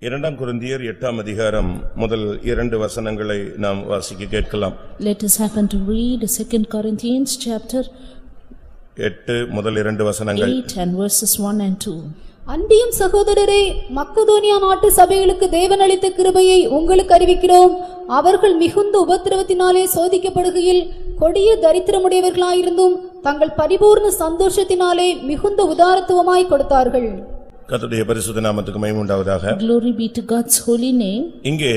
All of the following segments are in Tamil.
இரண்டாம் கொரிந்தியர் 8ஆம் அதிகாரம் முதல் 2 வசனங்களை நாம் வாசிக்க கேட்கலாம். Let us happen to read 2 Corinthians chapter 8 முதல் 2 வசனங்கள். 8 and verses 1 and 2. அன்பியும் சகோதரரே, மக்கதோனியா நாட்டு சபைகளுக்கு தேவன் அளித்த கிருபையை உங்களுக்கு அறிவிக்கிறோம். அவர்கள் மிகுந்த உபத்திரவத்தினாலே சோதிக்கப்படுகையில் கொடிய தரித்திரமுடையவர்களாயிருந்தும் தங்கள் பரிபூர்ண சந்தோஷத்தினாலே மிகுந்த உதாரத்துவமாய் கொடுத்தார்கள். கர்த்தருடைய பரிசுத்த நாமத்துக்கு மகிமை உண்டாவதாக. Glory be to God's holy name. இங்கே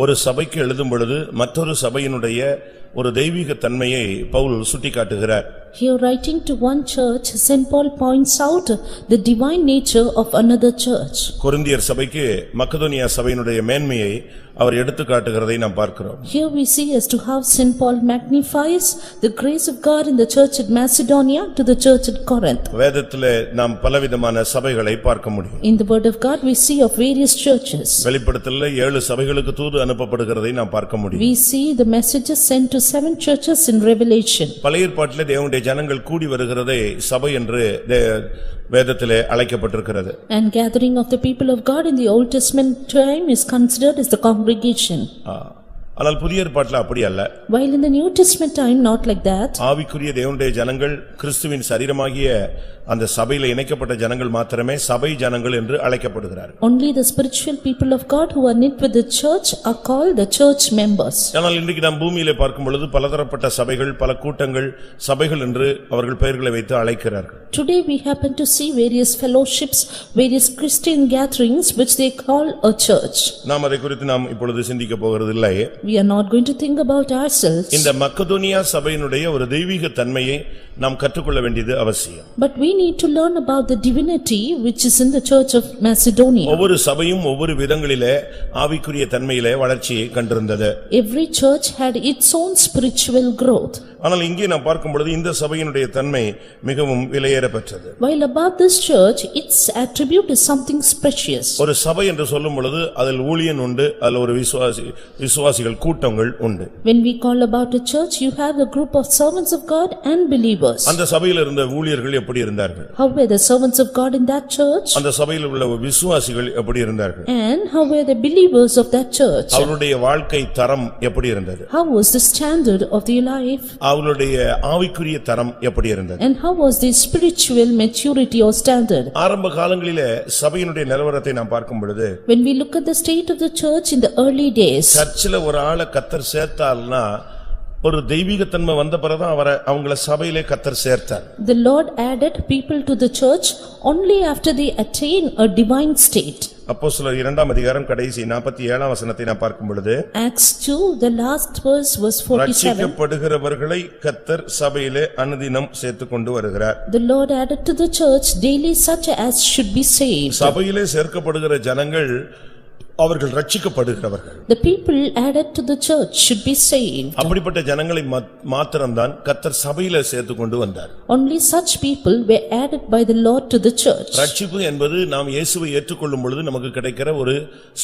ஒரு சபைக்கு எழுதும் பொழுது மற்றொரு சபையினுடைய ஒரு தெய்வீக தன்மையை Pavul சுட்டிக்காட்டுகிறார். Here writing to one church, St. Paul points out the divine nature of another church. கொரிந்தியர் சபைக்கு மக்கதோனியா சபையினுடைய மேன்மையை அவர் எடுத்து காட்டுகிறதை நாம் பார்க்கிறோம். Here we see as to how St. Paul magnifies the grace of God in the church at Macedonia to the church at Corinth. வேதத்திலே நாம் பலவிதமான சபைகளை பார்க்க முடியும். In the word of God we see of various churches. வெளிப்படுத்தலிலே 7 சபைகளுக்கு தூது அனுப்பப்படுகிறதை நாம் பார்க்க முடியும். We see the messages sent to 7 churches in Revelation. பழைய ஏற்பாட்டிலே தேவனுடைய ஜனங்கள் கூடி வருகிறதை சபை என்று வேதத்திலே அழைக்கப்பட்டிருக்கிறது. And gathering of the people of God in the Old Testament time is considered as the congregation. ஆனால் புதிய ஏற்பாட்டிலே அப்படி அல்ல. While in the New Testament time not like that. ஆவிக்குரிய தேவனுடைய ஜனங்கள் கிறிஸ்துவின் சரீரமாகிய அந்த சபையிலே இணைக்கப்பட்ட ஜனங்கள் மாத்திரமே சபை ஜனங்கள் என்று அழைக்கப்படுகிறார்கள். Only the spiritual people of God who are knit with the church are called the church members. ஆனால் இன்றைக்கு நாம் பூமியிலே பார்க்கும் பொழுது பலதரப்பட்ட சபைகள், பல கூட்டங்கள், சபைகள் என்று அவர்கள் பெயர்களை வைத்து அழைக்கிறார்கள். Today we happen to see various fellowships, various Christian gatherings which they call a church. நாம் அதை குறித்து நாம் இப்பொழுது சிந்திக்க போகிறது இல்லை. We are not going to think about ourselves. இந்த மக்கதோனியா சபையினுடைய ஒரு தெய்வீக தன்மையை நாம் கற்றுக்கொள்ள வேண்டியது அவசியம். But we need to learn about the divinity which is in the church of Macedonia. ஒவ்வொரு சபையும் ஒவ்வொரு விதங்களிலே ஆவிக்குரிய தன்மையிலே வளர்ச்சியை கண்டிருந்தது. Every church had its own spiritual growth. ஆனால் இங்கே நாம் பார்க்கும் பொழுது இந்த சபையினுடைய தன்மை மிகவும் விலையேறப்பெற்றது. While about this church, its attribute is something precious. ஒரு சபை என்று சொல்லும் பொழுது அதில் ஊழியன் உண்டு, அதில் ஒரு விசுவாசிகள் கூட்டங்கள் உண்டு. When we call about a church, you have a group of servants of God and believers. அந்த சபையில் இருந்த ஊழியர்கள் எப்படி இருந்தார்கள்? How were the servants of God in that church? அந்த சபையில் உள்ள விசுவாசிகள் எப்படி இருந்தார்கள்? And how were the believers of that church? அவருடைய வாழ்க்கை தரம் எப்படி இருந்தது? How was the standard of their life? அவருடைய ஆவிக்குரிய தரம் எப்படி இருந்தது? And how was the spiritual maturity or standard? ஆரம்ப காலங்களிலே சபையினுடைய நிலவரத்தை நாம் பார்க்கும் பொழுது, When we look at the state of the church in the early days, சர்ச்சில் ஒரு ஆளை கர்த்தர் சேர்த்தால்னா ஒரு தெய்வீக தன்மை வந்த பிறகுதான் அவங்கள சபையிலே கர்த்தர் சேர்த்தார். the Lord added people to the church only after they attain a divine state. அப்போஸ்தலர் 2ஆம் அதிகாரம் கடைசி 47ஆம் வசனத்தை நாம் பார்க்கும் பொழுது, Acts 2, the last verse was 47. ரட்சிக்கப்படுகிறவர்களை கர்த்தர் சபையிலே அனுதினம் சேர்த்துக் கொண்டு வருகிறார். The Lord added to the church daily such as should be saved. சபையிலே சேர்க்கப்படுகிற ஜனங்கள் அவர்கள் ரட்சிக்கப்படுகிறவர்கள். The people added to the church should be saved. அப்படிப்பட்ட ஜனங்களை மாத்திரம்தான் கர்த்தர் சபையிலே சேர்த்து கொண்டு வந்தார். Only such people were added by the Lord to the church. ரட்சிப்பு என்பது நாம் இயேசுவை ஏற்றுக்கொள்ளும் பொழுது நமக்கு கிடைக்கிற ஒரு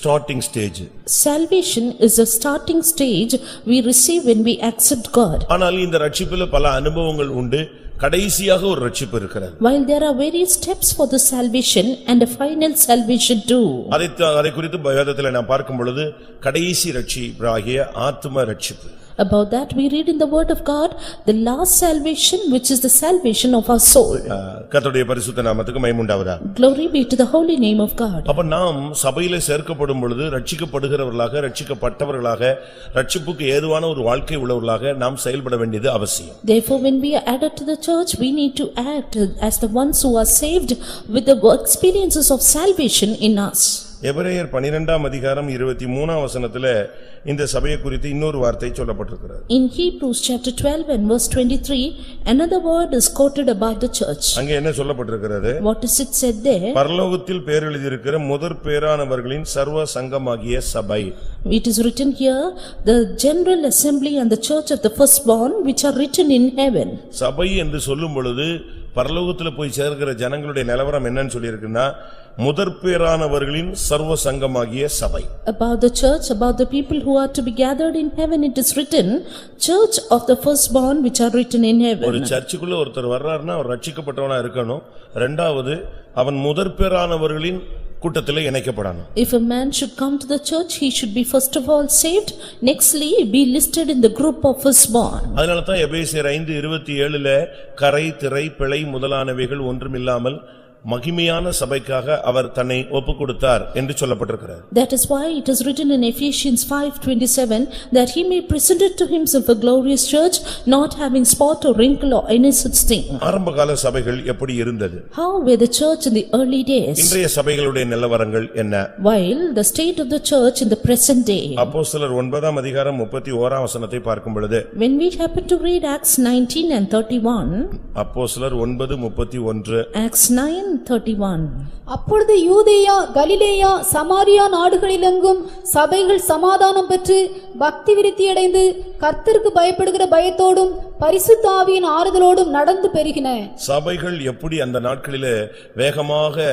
starting stage. Salvation is a starting stage we receive when we accept God. ஆனால் இந்த ரட்சிப்பிலே பல அனுபவங்கள் உண்டு. கடைசியாக ஒரு ரட்சிப்பு இருக்கிறது. While there are various steps for the salvation and a final salvation too. அதை குறித்து வேதத்திலே நாம் பார்க்கும் பொழுது கடைசி ரட்சிப்பாகிய ஆத்தும ரட்சிப்பு. About that we read in the word of God, the last salvation which is the salvation of our soul. கர்த்தருடைய பரிசுத்த நாமத்துக்கு மகிமை உண்டாவதாக. Glory be to the holy name of God. அப்ப நாம் சபையிலே சேர்க்கப்படும் பொழுது ரட்சிக்கப்படுகிறவர்களாக, ரட்சிக்கப்பட்டவர்களாக, ரட்சிப்புக்கு ஏதுவான ஒரு வாழ்க்கை உள்ளவர்களாக நாம் செயல்பட வேண்டியது அவசியம். Therefore when we are added to the church, we need to act as the ones who are saved with the experiences of salvation in us. எபிரேயர் 12ஆம் அதிகாரம் 23ஆம் வசனத்திலே இந்த சபையை குறித்து இன்னொரு வார்த்தை சொல்லப்பட்டிருக்கிறது. In Hebrews chapter 12 and verse 23, another word is quoted about the church. அங்கே என்ன சொல்லப்பட்டிருக்கிறது? What is it said there? பரலோகத்தில் பேர் எழுதியிருக்கிற முதற் பேரானவர்களின் சர்வ சங்கமாகிய சபை. It is written here, the general assembly and the church of the firstborn which are written in heaven. சபை என்று சொல்லும் பொழுது பரலோகத்தில் போய் சேர்க்கிற ஜனங்களுடைய நிலவரம் என்னன்னு சொல்லியிருக்குன்னா, முதற்பேரானவர்களின் சர்வ சங்கமாகிய சபை. About the church, about the people who are to be gathered in heaven, it is written, church of the firstborn which are written in heaven. ஒரு சர்ச்சுக்குள்ள ஒருத்தர் வர்றாருன்னா அவர் ரட்சிக்கப்பட்டவனா இருக்கணும். இரண்டாவது அவன் முதற்பேரானவர்களின் கூட்டத்திலே இணைக்கப்படணும். If a man should come to the church, he should be first of all saved, nextly be listed in the group of firstborn. அதனால தான் எபேசியர் 5:27 கரை திரை பிழை முதலானவைகள் ஒன்றுமில்லாமல் மகிமையான சபைக்காக அவர் தன்னை ஒப்புக்கொடுத்தார் என்று சொல்லப்பட்டிருக்கிறது. That is why it is written in Ephesians 5:27 that he may present it to himself a glorious church, not having spot or wrinkle or any such thing. ஆரம்பகால சபைகள் எப்படி இருந்தது? How were the church in the early days? இன்றைய சபைகளுடைய நிலவரங்கள் என்ன? While the state of the church in the present day. அப்போஸ்தலர் 9:31 பார்க்கும் பொழுது, When we happen to read Acts 19 and 31, அப்போஸ்தலர் 9:31, Acts 9:31. அப்பொழுது யூதேயா கலிலேயா சமாரியா நாடுகளிலெங்கும் சபைகள் சமாதானம் பெற்று பக்தி விருத்தியடைந்து கர்த்தருக்கு பயப்படுகிற பயத்தோடும் பரிசுத்த ஆவியின் ஆறுதலோடும் நடந்து பெருகின. சபைகள் எப்படி அந்த நாட்களிலே வேகமாக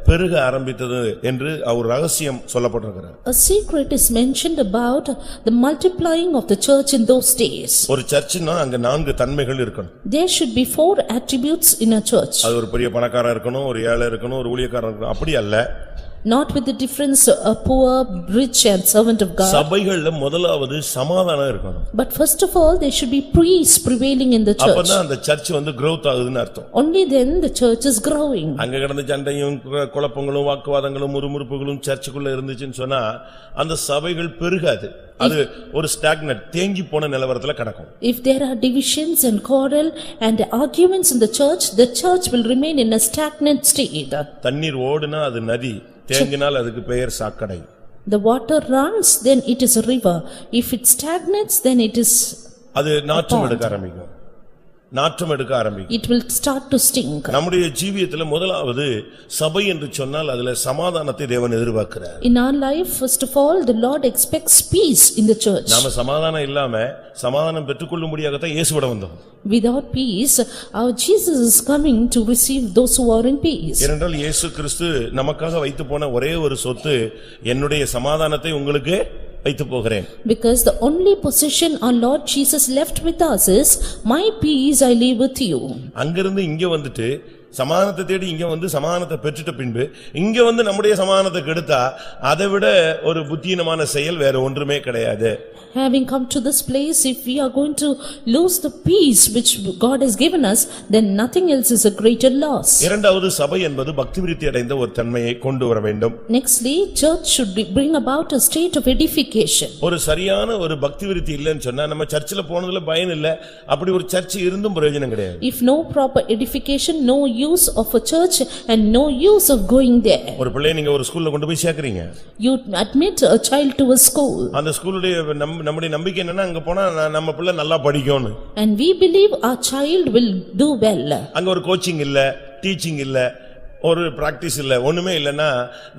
பெருக ஆரம்பித்தது என்று ஒரு ரகசியம் சொல்லப்பட்டிருக்கிறது. A secret is mentioned about the multiplying of the church in those days. ஒரு சர்ச்சுனா அங்க 4 தன்மைகள் இருக்கணும். There should be 4 attributes in a church. அது ஒரு பெரிய பணக்காரன் இருக்கணும், ஒரு ஏழை இருக்கணும், ஒரு ஊழியக்காரன் இருக்கணும், அப்படி அல்ல. Not with the difference a poor, rich and servant of God. சபைகள்ல முதலாவது சமாதானம் இருக்கணும். But first of all there should be peace prevailing in the church. அப்பதான் அந்த சர்ச் growth ஆகுதுன்னு அர்த்தம். Only then the church is growing. அங்க கிடந்த சண்டையும் குழப்பங்களும் வாக்குவாதங்களும் முறுமுறுப்புகளும் சர்ச்சுக்குள்ள இருந்துச்சுன்னு சொன்னா அந்த சபைகள் பெருகாது. அது ஒரு ஸ்டாக்னட் தேங்கி போன நிலவரத்துல கிடக்கும். If there are divisions and quarrel and arguments in the church will remain in a stagnant state. தண்ணீர் ஓடுனா அது நதி, தேங்கினால் அதுக்கு பெயர் சாக்கடை. The water runs, then it is a river. If it stagnates, then it is அது நாற்றம் எடுக்க ஆரம்பிக்கும். It will start to stink. நம்முடைய ஜீவியத்துல முதலாவது சபை என்று சொன்னால் அதுல சமாதானத்தை தேவன் எதிர்பார்க்கிறார். In our life, first of all, the Lord expects peace in the church. நாம சமாதானம் இல்லாம சமாதானம் பெற்றுக்கொள்ளும்படியாக தான் இயேசுவிட வந்தோம். Without peace, our Jesus is coming to receive those who are in peace. ஏனென்றால் இயேசு கிறிஸ்து நமக்காக வைத்து போன ஒரே ஒரு சொத்து, என்னுடைய சமாதானத்தை உங்களுக்கு வைத்து போகிறேன். Because the only possession our Lord Jesus left with us is, my peace I leave with you. அங்கிருந்து இங்க வந்துட்டு சமாதானத்தை தேடி இங்க வந்து சமாதானத்தை பெற்றுட்ட பின்பு இங்க வந்து நம்முடைய சமாதானத்தை கெடுத்தா அதை விட ஒரு புத்தியீனமான செயல் வேற ஒன்றுமே கிடையாது. Having come to this place, if we are going to lose the peace which God has given us, then nothing else is a greater loss. இரண்டாவது சபை என்பது பக்தி விருத்தி அடைந்த ஒரு தன்மையை கொண்டு வர வேண்டும். Nextly, church should bring about a state of edification. ஒரு சரியான ஒரு பக்தி விருத்தி இல்லைன்னு சொன்னா நம்ம சர்ச்சில் போனதுல பயன் இல்ல, அப்படி ஒரு சர்ச் இருந்தும் பிரயோஜனம் கிடையாது. If no proper edification, no use of a church and no use of going there. ஒரு பிள்ளை நீங்க ஒரு ஸ்கூல்ல கொண்டு போய் சேர்க்கறீங்க. You admit a child to a school. அந்த ஸ்கூலுடைய நம்முடைய நம்பிக்கை என்னன்னா அங்க போனா நம்ம பிள்ளை நல்லா படிக்கும்னு. And we believe our child will do well. அங்க ஒரு கோச்சிங் இல்ல, டீச்சிங் இல்ல, ஒரு பிராக்டிஸ் இல்ல, ஒண்ணுமே இல்லனா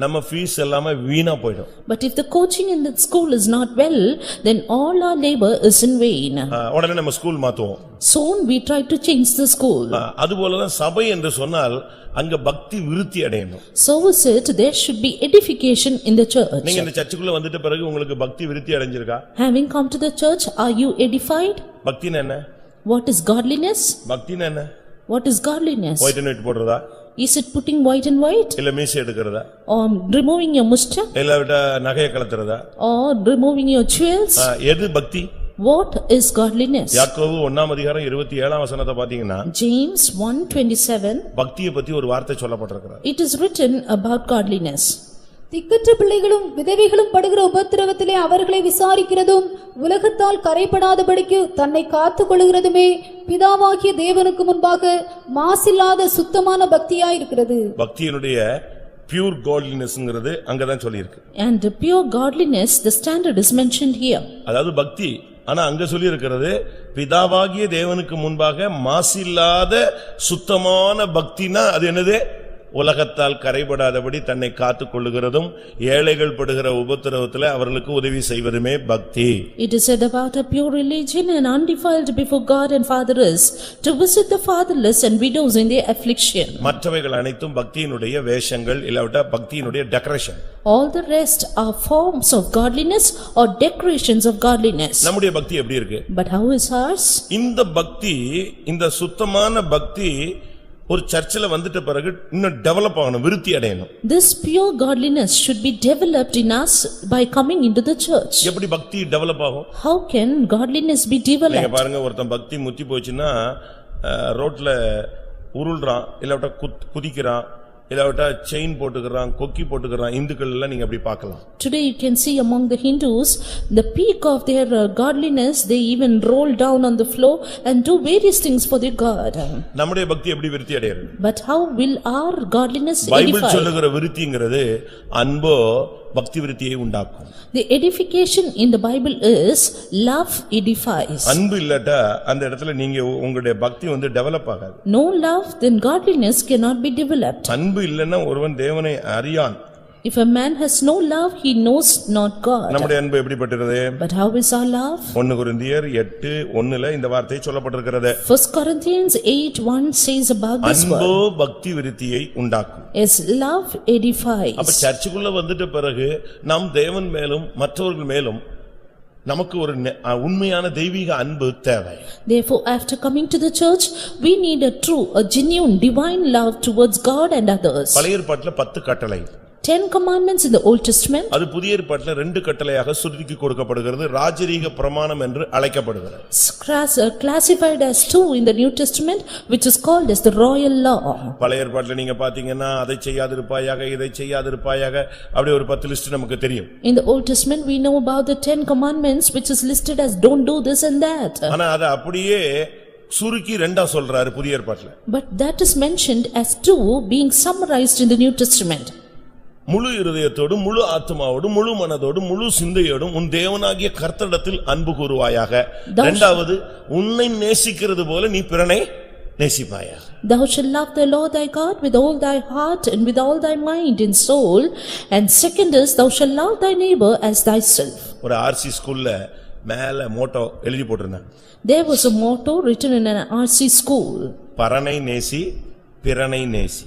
நம்ம ஃபீஸ் எல்லாமே வீணா போய்டும். But if the coaching in the school is not well, then all our labor is in vain. உடனே நம்ம school மாத்துவோம். Soon we try to change the school. அதுபோல தான் சபை என்று சொன்னால் அங்க பக்தி விருத்தி அடையணும். So is it, there should be edification in the church. நீங்க இந்த சர்ச்சுக்குள்ள வந்துட்ட பிறகு உங்களுக்கு பக்தி விருத்தி அடைஞ்சிருக்கா? Having come to the church, are you edified? பக்தினா என்ன? What is godliness? பக்தினா என்ன? What is godliness? White and white போடுறதா? Is it putting white and white? இல்ல மீசை எடுக்கிறதா? Or removing your mustache? இல்ல விட நகையை கலத்துறதா? Or removing your jewels? எது பக்தி? What is godliness? யாக்கோபு 1:27 பாத்தீங்கன்னா James 1:27 பக்தியை பத்தி ஒரு வார்த்தை சொல்லப்பட்டிருக்கிறது. It is written about godliness. திக்கற்ற பிள்ளைகளும் விதவைகளும் படுகிற உபத்திரவத்திலே அவர்களை விசாரிக்கிறதும் உலகத்தால் கரைபடாதபடிக்கு தன்னை காத்துக் கொள்கிறதுமே பிதாவாகிய தேவனுக்கு முன்பாக மாசில்லாத சுத்தமான பக்தியாயிருக்கிறது. பக்தியினுடைய pure godlinessங்கிறது அங்கதான் சொல்லியிருக்கு. And the pure godliness, the standard is mentioned here. அதாவது பக்தி, ஆனா அங்க சொல்லி இருக்கிறது பிதாவாகிய தேவனுக்கு முன்பாக மாசில்லாத சுத்தமான பக்தினா அது என்னது? உலகத்தால் கரைபடாதபடி தன்னை காத்துக் கொள்ளுகிறதும் ஏழைகள் படுகிற உபத்திரவத்தில் அவர்களுக்கு உதவி செய்வதுமே பக்தி. It is said about a pure religion and undefiled before God and Father is to visit the fatherless and widows in their affliction. மற்றவைகள் அனைத்தும் பக்தியினுடைய வேஷங்கள், இல்லாவிட்டா பக்தியினுடைய decoration. All the rest are forms of godliness or decorations of godliness. நம்முடைய பக்தி எப்படி இருக்கு? But how is ours? இந்த பக்தி, இந்த சுத்தமான பக்தி ஒரு சர்ச்சில் வந்துட்ட பிறகு இன்னும் டெவலப் ஆகணும், விருத்தி அடையணும். This pure godliness should be developed in us by coming into the church. எப்படி பக்தி டெவலப் ஆகும்? How can godliness be நீங்க developed? பாருங்க, ஒருத்தன் பக்தி முத்தி போச்சுன்னா ரோட்ல உருள்றான், இல்லாவிட்டா குதிக்கிறான், இல்லாவிட்டா செயின் போட்டுக்கிறான், கொக்கி போட்டுக்கிறான். இந்துக்கள் எல்லாம் நீங்க அப்படி பார்க்கலாம். Today you can see among the Hindus, the peak of their godliness, they even roll down on the floor and do various things for their God. நம்முடைய பக்தி எப்படி விருத்தி அடையறது? But how will our godliness Bible edify? சொல்லுகிற விருத்திங்கிறது அன்போ பக்தி விருத்தியை உண்டாக்கும். The edification in the Bible is love edifies. அன்பு இல்லட்டா அந்த இடத்துல நீங்க உங்களுடைய பக்தி டெவலப் ஆகாது. No love, then godliness cannot be developed. அன்பு இல்லன்னா ஒருவன் தேவனை அறியான். If a man has no love, he knows not God. நம்முடைய அன்பு எப்படிப்பட்டது? But how is our love? 1 கொரிந்தியர் 8:1 இந்த வார்த்தை சொல்லப்பட்டிருக்கிறது. 1 Corinthians 8:1 says about this word. அன்போ பக்தி விருத்தியை உண்டாக்கும். Yes, love edifies. அப்ப சர்ச்சுக்குள்ள வந்துட்ட பிறகு நாம் தேவன் மேலும் மற்றவர்கள் மேலும் நமக்கு ஒரு உண்மையான தெய்வீக அன்பு தேவை. Therefore, after coming to the church, we need a true, a genuine divine love towards God and others. பழைய ஏற்பாட்டில் 10 கட்டளை, 10 commandments in the Old Testament. அது புதிய ஏற்பாட்டில் 2 கட்டளையாக சுருக்கி கொடுக்கப்படுகிறது. ராஜரீக பிரமாணம் என்று அழைக்கப்படுகிறது. Classified as 2 in the New Testament, which is called as the royal law. பழைய ஏற்பாட்டில் நீங்க பாத்தீங்கன்னா அதை செய்யாதிருப்பாயாக, இதை செய்யாதிருப்பாயாக, அப்படி ஒரு 10 லிஸ்ட் நமக்கு தெரியும். In the Old Testament, we know about the 10 commandments, which is listed as don't do this and that. ஆனா அதை அப்படியே சுருக்கி ரெண்டா சொல்றாரு புதிய ஏற்பாட்டில். But that is mentioned as 2 being summarized in the New Testament. முழு இருதயத்தோடு, முழு ஆத்துமாவோடு, முழு மனதோடு, முழு சிந்தையோடும் உன் தேவனாகிய கர்த்தரிடத்தில் அன்பு கூறுவாயாக. இரண்டாவது, உன்னை நேசிக்கிறது போல நீ பிறனை நேசிப்பாயாக. Thou shalt love the Lord thy God with all thy heart and with all thy mind and soul. And second is, thou shalt love thy neighbor as thyself. ஒரு ஆர்சி ஸ்கூல்ல மேல மோட்டோ எழுதி போட்டிருந்தாங்க. There was a motto written in an RC school. பரனை நேசி, பிறனை நேசி.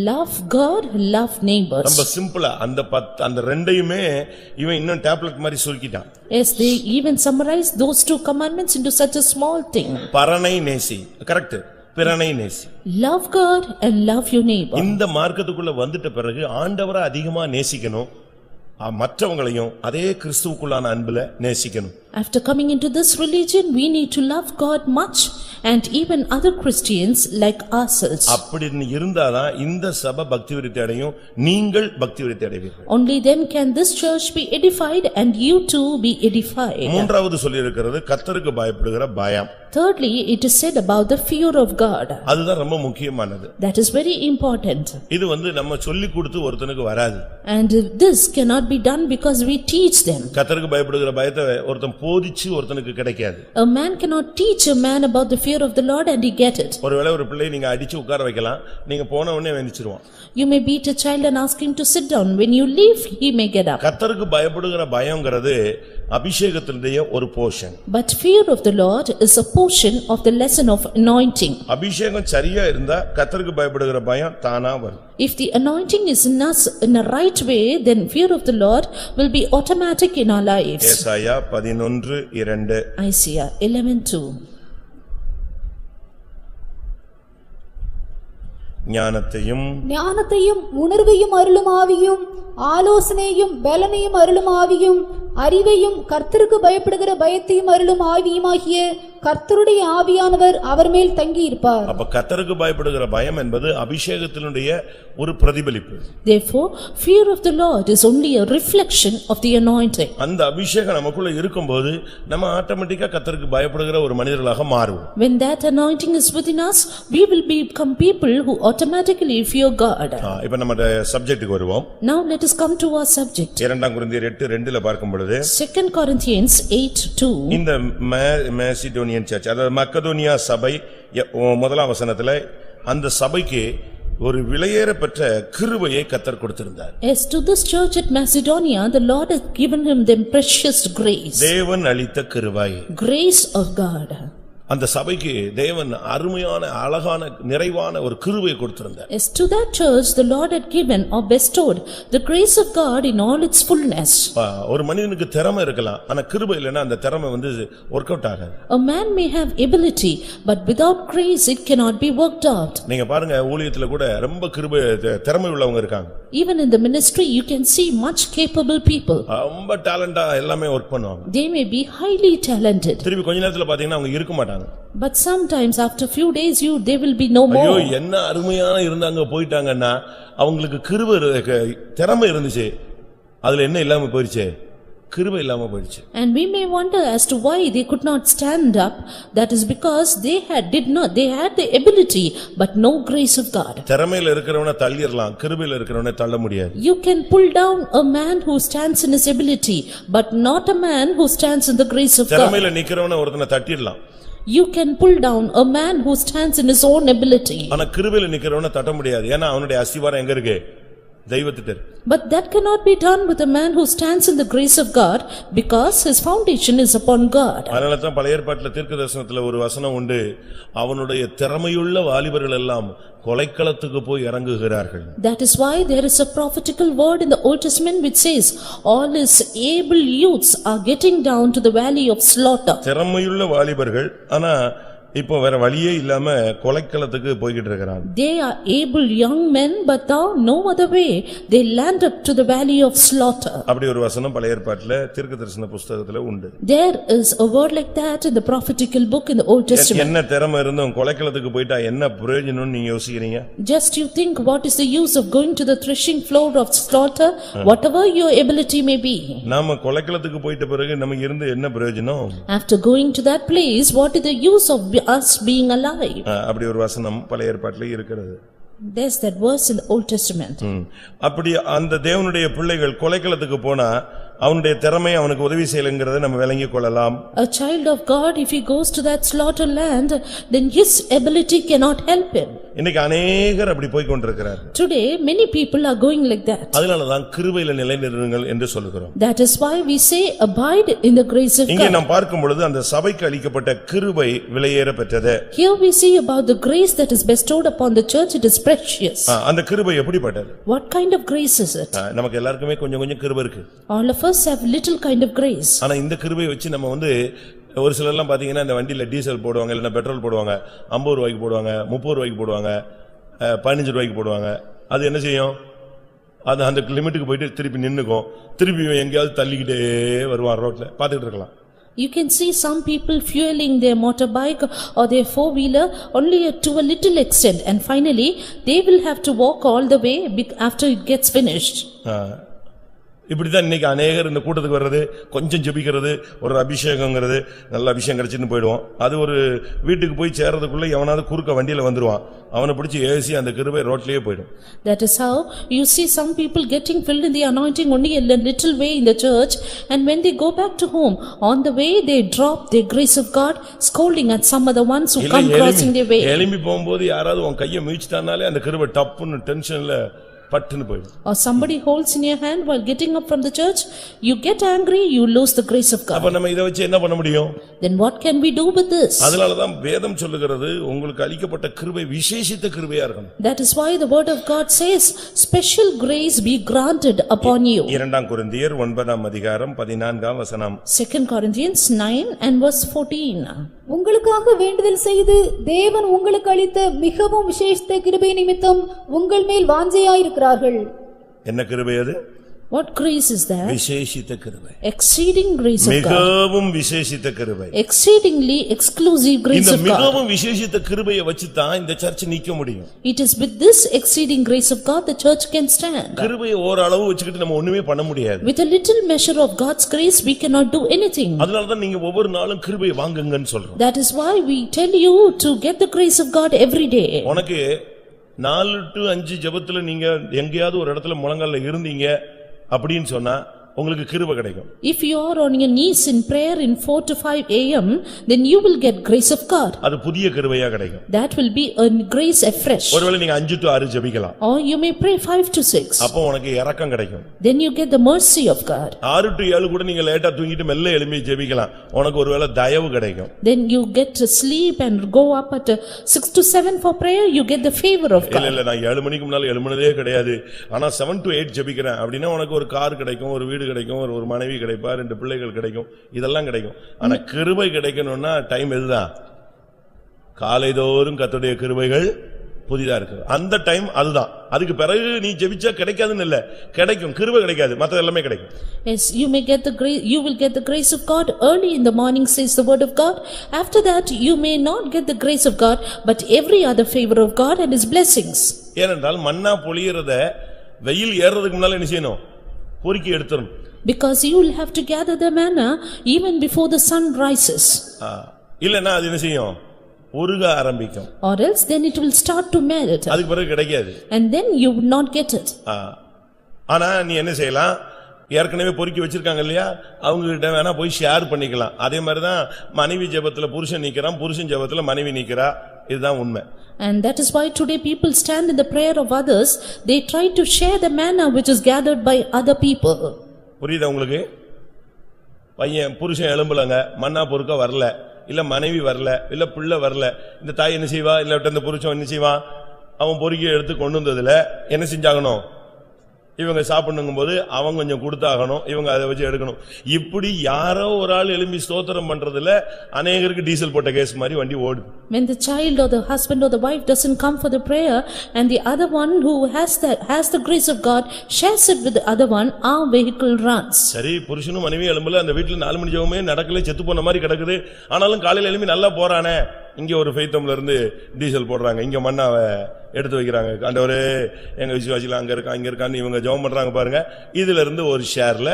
Love God, love neighbors. ரொம்ப சிம்பிளா அந்த ரெண்டையுமே இவன் இன்னும் டேப்லெட் மாதிரி சுருக்கிட்டான். Yes, they even summarized those 2 commandments into such a small thing. பரனை நேசி, கரெக்ட். பிறனை நேசி. Love God and love your neighbor. இந்த மார்க்கத்துக்குள்ள வந்துட்ட பிறகு ஆண்டவரை அதிகமா நேசிக்கணும், மற்றவங்களையும் அதே கிறிஸ்துவுக்குள்ளான அன்புல நேசிக்கணும். After coming into this religion, we need to love God much and even other Christians like ourselves. அப்படி இருந்தாதான் இந்த சபை பக்தி விருத்தி அடையும், நீங்கள் பக்தி விருத்தி அடைவீர்கள். Only then can this church be edified and you too be edified. மூன்றாவது சொல்லி இருக்கிறது கர்த்தருக்கு பயப்படுகிற பயம். Thirdly, it is said about the fear of God. அதுதான் ரொம்ப முக்கியமானது. That is very important. இது நம்ம சொல்லி கொடுத்து ஒருத்தனுக்கு வராது. And this cannot be done because we teach them. கர்த்தருக்கு பயப்படுகிற பயத்தை ஒருத்தன் போதிச்சு ஒருத்தனுக்கு கிடைக்காது. A man cannot teach a man about the fear of the Lord and he get it. ஒருவேளை ஒரு பிள்ளை நீங்க அடிச்சு உட்கார வைக்கலாம், நீங்க போன உடனே வெந்திச்சிருவான். You may beat a child and ask him to sit down. When you leave, he may get up. கர்த்தருக்கு பயப்படுகிற பயம்ங்கிறது அபிஷேகத்தினுடைய ஒரு portion. But fear of the Lord is a portion of the lesson of anointing. அபிஷேகம் சரியா இருந்தா கர்த்தருக்கு பயப்படுகிற பயம் தானா வரும். If the anointing is in us in a right way, then fear of the Lord will be automatic in our lives. ஏசாயா 11:2. Isaiah 11:2. ஞானத்தையும் உணர்வையும் அருளும் ஆவியும், ஆலோசனையும் பலனையும் அருளும் ஆவியும், அறிவையும் கர்த்தருக்கு பயப்படுகிற பயத்தையும் அருளும் ஆவியுமாகிய கர்த்தருடைய ஆவியானவர் அவர் மேல் தங்கி இருப்பார். அப்ப கர்த்தருக்கு பயப்படுகிற பயம் என்பது அபிஷேகத்தினுடைய ஒரு பிரதிபலிப்பு. Therefore, fear of the Lord is only a reflection of the anointing. அந்த அபிஷேகம் நமக்குள்ள இருக்கும்போது நம்ம ஆட்டோமேட்டிக்கா கர்த்தருக்கு பயப்படுகிற ஒரு மனிதர்களாக மாறுவோம். When that anointing is within us, we will become people who automatically fear God. இப்ப நம்ம சப்ஜெக்ட்டுக்கு வருவோம். Now let us come to our subject. 2 கொரிந்தியர் 8:2 பார்க்கும் பொழுது 2 Corinthians 8:2. இந்த மேசிடோனியன் சர்ச், அதாவது மக்கதோனியா சபை, முதலாம் வசனத்துல அந்த சபைக்கு ஒரு விலையேறப்பெற்ற கிருபையை கர்த்தர் கொடுத்திருந்தார். As to this church at Macedonia, the Lord has given him them precious grace. தேவன் அளித்த கிருபை. Grace of God. அந்த சபைக்கு தேவன் அருமையான அழகான நிறைவான ஒரு கிருபையை கொடுத்திருந்தார். Yes, to that church the Lord had given or bestowed the grace of God in all its fullness. ஒரு மனிதனுக்கு திறமை இருக்கலாம், ஆனா கிருபை இல்லைன்னா அந்த திறமை ஒர்க் அவுட் ஆகாது. A man may have ability, but without grace it cannot be worked out. நீங்க பாருங்க, ஊழியத்துல கூட ரொம்ப கிருபை திறமை உள்ளவங்க இருக்காங்க. Even in the ministry you can see much capable people. ரொம்ப டேலண்டா எல்லாமே ஒர்க் பண்ணுவாங்க. They may be highly talented. திருப்பி கொஞ்ச நேரத்துல பாத்தீங்கன்னா அவங்க இருக்க மாட்டாங்க. But sometimes after few days they will be no more. ஐயோ, என்ன அருமையான இருந்தாங்க, போயிட்டாங்கன்னா அவங்களுக்கு கிருபை திறமை இருந்துச்சு, அதுல என்ன இல்லாம போயிடுச்சு, கிருபை இல்லாம போயிடுச்சு. And we may wonder as to why they could not stand up. That is because they had the ability but no grace of God. திறமையில இருக்கிறவனை தள்ளிரலாம், கிருபையில இருக்கிறவனை தள்ள முடியாது. You can pull down a man who stands in his ability but not a man who stands in the grace of God. திறமையில நிக்கிறவனை ஒருத்தனை தட்டிடலாம். You can pull down a man who stands in his own ability. ஆனா கிருபையில நிக்கிறவனை தட்ட முடியாது. ஏன்னா அவனுடைய அஸ்திவாரம் எங்க இருக்கு? தெய்வத்திட்ட. But that cannot be done with a man who stands in the grace of God because his foundation is upon God. அதனால தான் பழைய ஏற்பாட்டில் தீர்க்கதரிசனத்துல ஒரு வசனம் உண்டு, அவனுடைய திறமையுள்ள வாலிபர்கள் எல்லாம் கொலைக்களத்துக்கு போய் இறங்குகிறார்கள். That is why there is a prophetical word in the Old Testament which says all his able youths are getting down to the valley of slaughter. திறமையுள்ள வாலிபர்கள், ஆனா இப்போ வேற வழியே இல்லாம கொலைக்களத்துக்கு போய்கிட்டு இருக்காங்க. They are able young men but now no other way they land up to the valley of slaughter. அப்படி ஒரு வசனம் பழைய ஏற்பாட்டில் தீர்க்கதரிசன புத்தகத்துல உண்டு. There is a word like that in the prophetical book in the Old Testament. என்ன திறமை இருந்தும் கொலைக்களத்துக்கு போயிட்டா என்ன பிரயோஜனம்னு நீங்க யோசிக்கிறீங்க? Just you think, what is the use of going to the threshing floor of slaughter, whatever your ability may be. நாம கொலைக்களத்துக்கு போயிட்ட பிறகு நமக்கு இருந்து என்ன பிரயோஜனம்? After going to that place, what is the use of us being alive? அப்படி ஒரு வசனம் பழைய ஏற்பாட்டிலே இருக்கிறது. There's that verse in the Old Testament. அப்படி அந்த தேவனுடைய பிள்ளைகள் கொலைக்களத்துக்கு போனா அவனுடைய திறமை அவனுக்கு உதவி செய்யலங்கிறதை நம்ம விளங்கிக் கொள்ளலாம். A child of God, if he goes to that slaughter land, then his ability cannot help him. இன்னைக்கு अनेகர் அப்படி போய் கொண்டிருக்கிறார். Today many people are going like that. அதனால தான் கிருபையில நிலைநிறுங்கள் என்று சொல்கிறோம். That is why we say abide in the grace of God. இங்கே நாம் பார்க்கும் பொழுது அந்த சபைக்கு அளிக்கப்பட்ட கிருபை விலையேற பெற்றது. Here we see about the grace that is bestowed upon the church, it is precious. அந்த கிருபை எப்படிப்பட்டது? What kind of grace is it? நமக்கு எல்லாருக்குமே கொஞ்சம் கொஞ்சம் கிருபை இருக்கு. All of us have little kind of grace. ஆனா இந்த கிருபையை வச்சு நம்ம ஒரு சிலர் எல்லாம் பாத்தீங்கன்னா இந்த வண்டியில டீசல் போடுவாங்க, இல்ல பெட்ரோல் போடுவாங்க, 50 ரூபாய்க்கு போடுவாங்க, 30 ரூபாய்க்கு போடுவாங்க, 15 ரூபாய்க்கு போடுவாங்க. அது என்ன செய்யும்? அது அந்த லிமிட்டுக்கு போயிட்டு திருப்பி நின்னுக்கும், திருப்பி எங்கேயாவது தள்ளிக்கிட்டே வருவான் ரோட்ல, பாத்துக்கிட்டு இருக்கலாம். You can see some people fueling their motorbike or their four-wheeler only to a little extent, and finally they will have to walk all the way after it gets finished. இப்படிதான் இன்னைக்கு अनेகர் இந்த கூட்டத்துக்கு வர்றது, கொஞ்சம் ஜெபிக்கிறது, ஒரு அபிஷேகம்ங்கிறது, நல்ல அபிஷேகம் கிடைச்சிட்டு போய்டுவோம். அது ஒரு வீட்டுக்கு போய் சேர்றதுக்குள்ள எவனாவது குறுக்க வண்டியில வந்துருவான், அவனை பிடிச்சி ஏசி அந்த கிருபை ரோட்லயே போய்டும். That is how you see some people getting filled in the anointing only a little way in the church, and when they go back to home, on the way they drop the grace of God, scolding at some other ones who come crossing their way. எலும்பி போகும்போது யாராவது உன் கையை மீச்சிட்டானாலே அந்த கிருபை டப்புன்னு டென்ஷன்ல பட்டுன்னு போய்டும். Or somebody holds in your hand while getting up from the church, you get angry, you lose the grace of God. அப்ப நம்ம இத வச்சு என்ன பண்ண முடியும்? Then what can we do with this? அதனால தான் வேதம் சொல்லுகிறது உங்களுக்கு அளிக்கப்பட்ட கிருபை விசேஷித்த கிருபையா இருக்கணும். That is why the word of God says special grace be granted upon you. 2 கொரிந்தியர் 9ஆம் அதிகாரம் 14ஆம் வசனம். 2 Corinthians 9 and verse 14. உங்களுக்காக வேண்டுதல் செய்து தேவன் உங்களுக்கு அளித்த மிகவும் விசேஷித்த கிருபை நிமித்தம் உங்கள் மேல் வாஞ்சையாயிருக்கிறார்கள். என்ன கிருபை அது? What grace is that? விசேஷித்த கிருபை. Exceeding grace of God. மிகவும் விசேஷித்த கிருபை. Exceedingly exclusive grace of God. இந்த மிகவும் விசேஷித்த கிருபையை வச்சு தான் இந்த சர்ச் நிக்க முடியும். It is with this exceeding grace of God the church can stand. கிருபையை ஓரளவு வச்சுக்கிட்டு நம்ம ஒண்ணுமே பண்ண முடியாது. With a little measure of God's grace we cannot do anything. அதனால தான் நீங்க ஒவ்வொரு நாளும் கிருபையை வாங்குங்கன்னு சொல்றோம். That is why we tell you to get the grace of God every day. உனக்கு 4 to 5 ஜெபத்துல நீங்க எங்கயாவது ஒரு இடத்துல முழங்கால்ல இருந்தீங்க அப்படின்னு சொன்னா உங்களுக்கு கிருபை கிடைக்கும். If you are on your knees in prayer in 4 to 5 a.m., then you will get grace of God. அது புதிய கிருபையா கிடைக்கும். That will be a grace afresh. ஒருவேளை நீங்க 5 to 6 ஜெபிக்கலாம். Or you may pray 5 to 6. அப்போ உனக்கு இரக்கம் கிடைக்கும். Then you get the mercy of God. 6 to 7 கூட நீங்க லேட்டா தூங்கிட்டு மெல்ல எழும்பி ஜெபிக்கலாம். உனக்கு ஒருவேளை தயவு கிடைக்கும். Then you get to sleep and go up at 6 to 7 for prayer, you get the favor of God. இல்ல நான் 7 மணிக்கு முன்னால எழும்புனதே கிடையாது. ஆனா 7 to 8 ஜெபிக்கிறேன் அப்படினா உனக்கு ஒரு கார் கிடைக்கும், ஒரு வீடு கிடைக்கும், ஒரு மனைவி கிடைப்பா, 2 பிள்ளைகள் கிடைக்கும், இதெல்லாம் கிடைக்கும். ஆனா கிருபை கிடைக்கணும்னா டைம் எதுதான்? காலைதோறும் கர்த்தருடைய கிருபைகள் புதிதா இருக்கு. அந்த டைம் அதுதான். அதுக்கு பிறகு நீ ஜெபிச்சா கிடைக்காதுன்னு இல்ல, கிடைக்கும். கிருபை கிடைக்காது, மத்தது எல்லாமே கிடைக்கும். Yes, you may get the grace, you will get the grace of God early in the morning, says the word of God. After that you may not get the grace of God, but every other favor of God and his blessings. ஏனென்றால் மன்னா பொழியறத வெயில் ஏறதுக்கு முன்னால என்ன செய்யணும்? பொறுக்கி எடுத்துறணும். Because you will have to gather the manna even before the sun rises. இல்லனா அது என்ன செய்யும்? உருக ஆரம்பிக்கும். Or else then it will start to melt. அதுக்கு பிறகு கிடைக்காது. And then you will not get it. ஆனா நீ என்ன செய்யலாம்? ஏற்கனவே பொறுக்கி வச்சிருக்காங்க இல்லையா, அவங்க கிட்ட வேணா போய் ஷேர் பண்ணிக்கலாம். அதே மாதிரி தான் மனைவி ஜெபத்துல புருஷன் நிக்கிறான், புருஷன் ஜெபத்துல மனைவி நிக்கிறா. இதுதான் உண்மை. And that is why today people stand in the prayer of others. They try to share the manna which is gathered by other people. புரியுதா உங்களுக்கு? பையன் புருஷன் எழும்பலங்க, மன்னா பொறுக்க வரல, இல்ல மனைவி வரல, இல்ல பிள்ளை வரல. இந்த தாய் என்ன செய்வா? இல்ல இந்த புருஷன் என்ன செய்வான்? அவன் பொறுக்கி எடுத்து கொண்டு வந்ததுல என்ன செஞ்சாகணும்? இவங்க சாப்பிடணுங்கும் போது அவங்க கொஞ்சம் கொடுத்தாகணும், இவங்க அதை வச்சு எடுக்கணும். இப்படி யாரோ ஒரு ஆள் எழும்பி ஸ்தோத்திரம் பண்றதுல அநேகருக்கு டீசல் போட்ட கேஸ் மாதிரி வண்டி ஓடுது. When the child or the husband or the wife doesn't come for the prayer and the other one who has the grace of God shares it with the other one, our vehicle runs. சரி, புருஷனும் மனைவி எழும்பல, அந்த வீட்டுல 4 மணி ஜெபமே நடக்கல, செத்து போன மாதிரி கிடக்குது. ஆனாலும் காலையில எழும்பி நல்லா போறானே, இங்க ஒரு ஃபெய்த்தம்ல இருந்து டீசல் போடுறாங்க, இங்க மண்ணாவை எடுத்து வைக்கிறாங்க. ஆண்டவரே எங்க விசுவாசில அங்க இருக்கா இங்க இருக்கான்னு இவங்க ஜெபம் பண்றாங்க பாருங்க. இதுல இருந்து ஒரு ஷேர்ல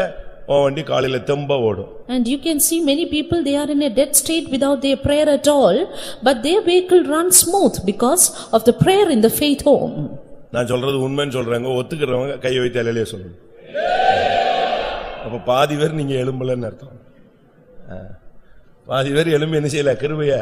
வண்டி காலையில தெம்பா ஓடும். And you can see many people, they are in a dead state without their prayer at all, but their vehicle runs smooth because of the prayer in the faith home. நான் சொல்றது உண்மைன்னு சொல்றேங்க, ஒத்துக்கிறவங்க கையை வைத்து அல்லேலூயா சொல்லுங்க. அப்ப பாதி பேர் நீங்க எழும்பலன்னு அர்த்தம். பாதி பேர் எழும்பி என்ன செய்யல? கிருபைய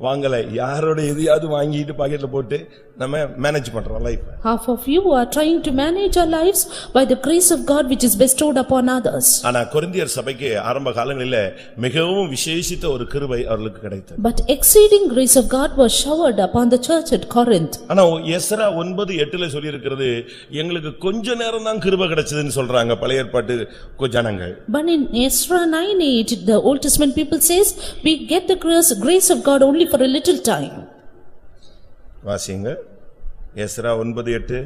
வாங்கல. யாரோட எதையாவது வாங்கிட்டு பாக்கெட்ல போட்டு நம்ம மேனேஜ் பண்றோம் life. Half of you are trying to manage our lives by the grace of God which is bestowed upon others. ஆனா கொரிந்தியர் சபைக்கு ஆரம்ப காலங்களிலே மிகவும் விசேஷித்த ஒரு கிருபை அவர்களுக்கு கிடைத்தது. But exceeding grace of God was showered upon the church at Corinth. ஆனா எஸ்றா 9:8ல சொல்லி இருக்கிறது, எங்களுக்கு கொஞ்ச நேரம் தான் கிருபை கிடைச்சதுன்னு சொல்றாங்க பழைய ஏற்பாட்டு ஜனங்கள். But in Ezra 9:8 the Old Testament people says we get the grace of God only for a little time. வாசிங்க எஸ்றா 9:8.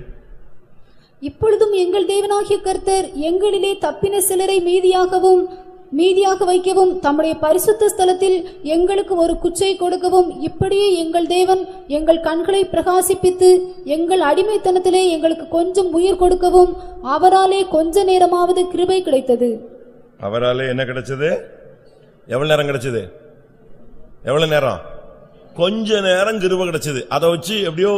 இப்பொழுதும் எங்கள் தேவனாகிய கர்த்தர் எங்களிலே தப்பின சிலரை மீதியாக வைக்கவும் தம்முடைய பரிசுத்த ஸ்தலத்தில் எங்களுக்கு ஒரு குச்சை கொடுக்கவும், இப்படியே எங்கள் தேவன் எங்கள் கண்களை பிரகாசிப்பித்து எங்கள் அடிமைத்தனத்திலே எங்களுக்கு கொஞ்சம் உயிர் கொடுக்கவும் அவராலே கொஞ்ச நேரமாவது கிருபை கிடைத்தது. அவராலே என்ன கிடைச்சது? எவ்வளவு நேரம் கிடைச்சது? எவ்வளவு நேரம்? கொஞ்ச நேரம் கிருபை கிடைச்சது. அதை வச்சு எப்படியோ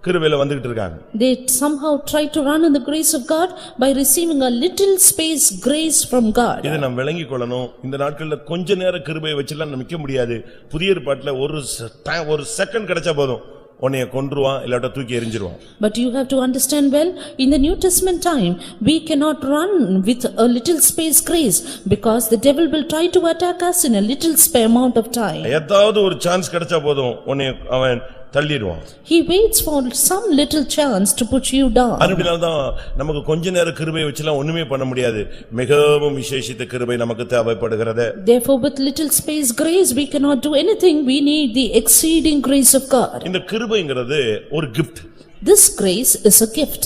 கிருபையில வந்துகிட்டு இருக்காங்க. They somehow try to run in the grace of God by receiving a little space grace from God. இதை நாம் விளங்கிக் கொள்ளணும். இந்த நாட்கள்ல கொஞ்ச நேரம் கிருபையை வச்சுலாம் நிக்க முடியாது. புதிய ஏற்பாட்டுல ஒரு செகண்ட் கிடைச்சா போதும், உன்னைய கொன்றுவான், இல்லாட்ட தூக்கி எறிஞ்சிருவான். But you have to understand well, in the New Testament time we cannot run with a little space grace because the devil will try to attack us in a little amount of time. ஏதாவது ஒரு சான்ஸ் கிடைச்சா போதும், உன்னைய அவன் தள்ளிடுவான். He waits for some little chance to put you down. அதனால்தான் நமக்கு கொஞ்ச நேர கிருபையை வச்சுலாம் ஒண்ணுமே பண்ண முடியாது. மிகவும் விசேஷித்த கிருபை நமக்கு தேவைப்படுகிறது. Therefore with little space grace we cannot do anything. We need the exceeding grace of God. இந்த கிருபைங்கிறது ஒரு gift. This grace is a gift.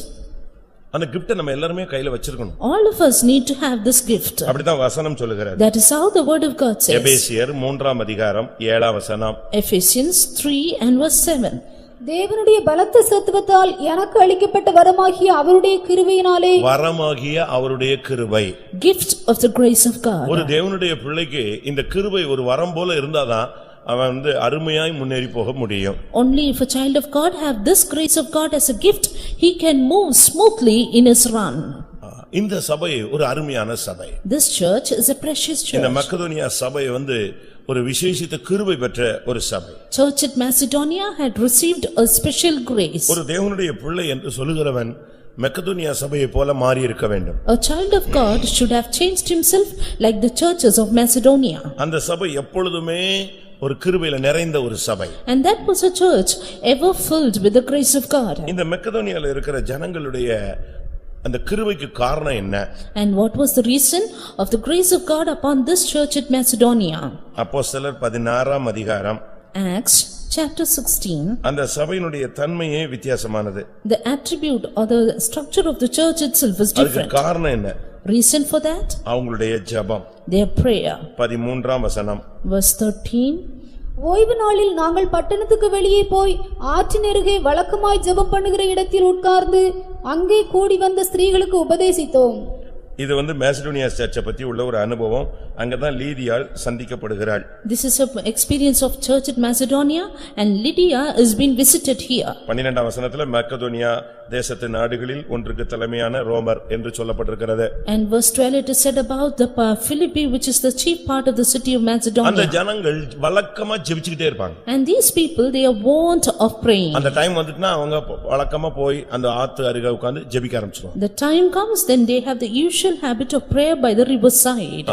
அந்த gift நம்ம எல்லாரும் கையில வச்சிருக்கணும். All of us need to have this gift. அப்படிதான் வசனம் சொல்லுகிறது. That is how the word of God says. எபேசியர் 3:7 Ephesians 3 and verse 7. தேவனுடைய பலத்த சத்துவத்தால் எனக்கு அளிக்கப்பட்ட வரமாகிய அவருடைய கிருபை Gift of the grace of God. ஒரு தேவனுடைய பிள்ளைக்கு இந்த கிருபை ஒரு வரம் போல இருந்தாதான் அவன் அருமையாய் முன்னேறி போக முடியும். Only if a child of God have this grace of God as a gift, he can move smoothly in his run. இந்த சபை ஒரு அருமையான சபை. This church is a precious இந்த church. மக்கதோனியா சபை ஒரு விசேஷித்த கிருபை பெற்ற ஒரு சபை. Church at Macedonia had received a special grace. ஒரு தேவனுடைய பிள்ளை என்று சொல்லுகிறவன் மக்கதோனியா சபையை போல மாறி இருக்க வேண்டும். A child of God should have changed himself like the churches of Macedonia. அந்த சபை எப்பொழுதுமே ஒரு கிருபையில நிறைந்த ஒரு சபை. And that was a church ever filled with the grace of God. இந்த மக்கதோனியால இருக்கிற ஜனங்களுடைய அந்த கிருபைக்கு காரணம் என்ன? And what was the reason of the grace of God upon this church at Macedonia? அப்போஸ்தலர் 16ஆம் அதிகாரம் Acts chapter 16. அந்த சபையினுடைய தன்மையே வித்தியாசமானது. The attribute or the structure of the church itself is அதுக்கு different. காரணம் என்ன? Reason for that? அவங்களுடைய ஜெபம். Their prayer. 13ஆம் வசனம். Verse 13. ஓய்வு நாளில் நாங்கள் பட்டணத்துக்கு வெளியே போய் ஆற்றின் அருகே வழக்கமாய் ஜெபம் பண்ணுகிற இடத்தில் உட்கார்ந்து அங்கே கூடி வந்த ஸ்திரீகளுக்கு உபதேசித்தோம். இது மேசிடோனியா சர்ச்சை பத்தி உள்ள ஒரு அனுபவம். அங்கதான் லீதியாள் சந்திக்கப்படுகிறாள். This is an experience of church at Macedonia and Lydia is being visited here. 12ஆம் வசனத்துல மக்கதோனியா தேசத்து நாடுகளில் ஒன்றுக்கு தலைமையான ரோமர் என்று சொல்லப்பட்டிருக்கிறது. And verse 12 it is said about the Philippi which is the chief part of the city of Macedonia. அந்த ஜனங்கள் வழக்கமா ஜெபிச்சிட்டே இருப்பாங்க. And these people they are wont of praying. அந்த டைம் வந்துட்டுனா அவங்க வழக்கமா போய் அந்த ஆத்து அருகே உட்கார்ந்து ஜெபிக்க ஆரம்பிச்சிடுவாங்க. The time comes then they have the usual habit of prayer by the riverside.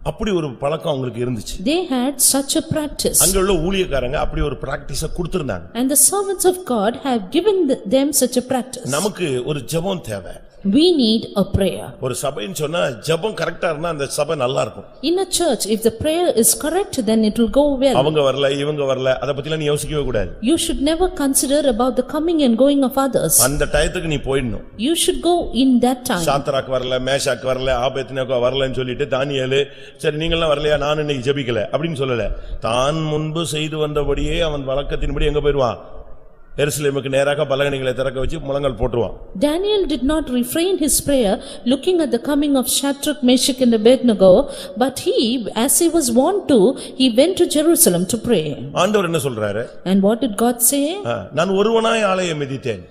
அப்படி ஒரு பழக்கம் அவங்களுக்கு இருந்துச்சு. They had such a practice. அங்க உள்ள ஊழியக்காரங்க அப்படி ஒரு பிராக்டீஸ கொடுத்திருந்தாங்க. And the servants of God have given them such a practice. நமக்கு ஒரு ஜெபம் தேவை. We need a prayer. ஒரு சபைன்னு சொன்னா ஜெபம் கரெக்ட்டா இருந்தா அந்த சபை நல்லா இருக்கும். In a church if the prayer is correct then it will go well. அவங்க வரல இவங்க வரல அத பத்திலாம் நீ யோசிக்கவே கூடாது. You should never consider about the coming and going of others. அந்த டயத்துக்கு நீ போய்டணும். You should go in that time. Shadrach வரல மேஷாக் வரல ஆபேத்நேகோ வரலன்னு சொல்லிட்டு தானியேல் சரி நீங்க எல்லாம் வரலையா நான் இன்னைக்கு ஜெபிக்கல அப்படினு சொல்லல. தான் முன்பு செய்து வந்தபடியே அவன் வழக்கத்தின்படி எங்க போய்டுவான்? எருசலேமுக்கு நேராக பலகணிகளை திறக்க வச்சு முழங்கால் போட்டுருவான். Daniel did not refrain his prayer looking at the coming of Shadrach, Meshach and Abednego, but he as he was wont to he went to Jerusalem to pray. ஆண்டவர் என்ன சொல்றாரு? And what did God say? நான் ஒருவனாய் ஆலயம் மிதித்தேன்.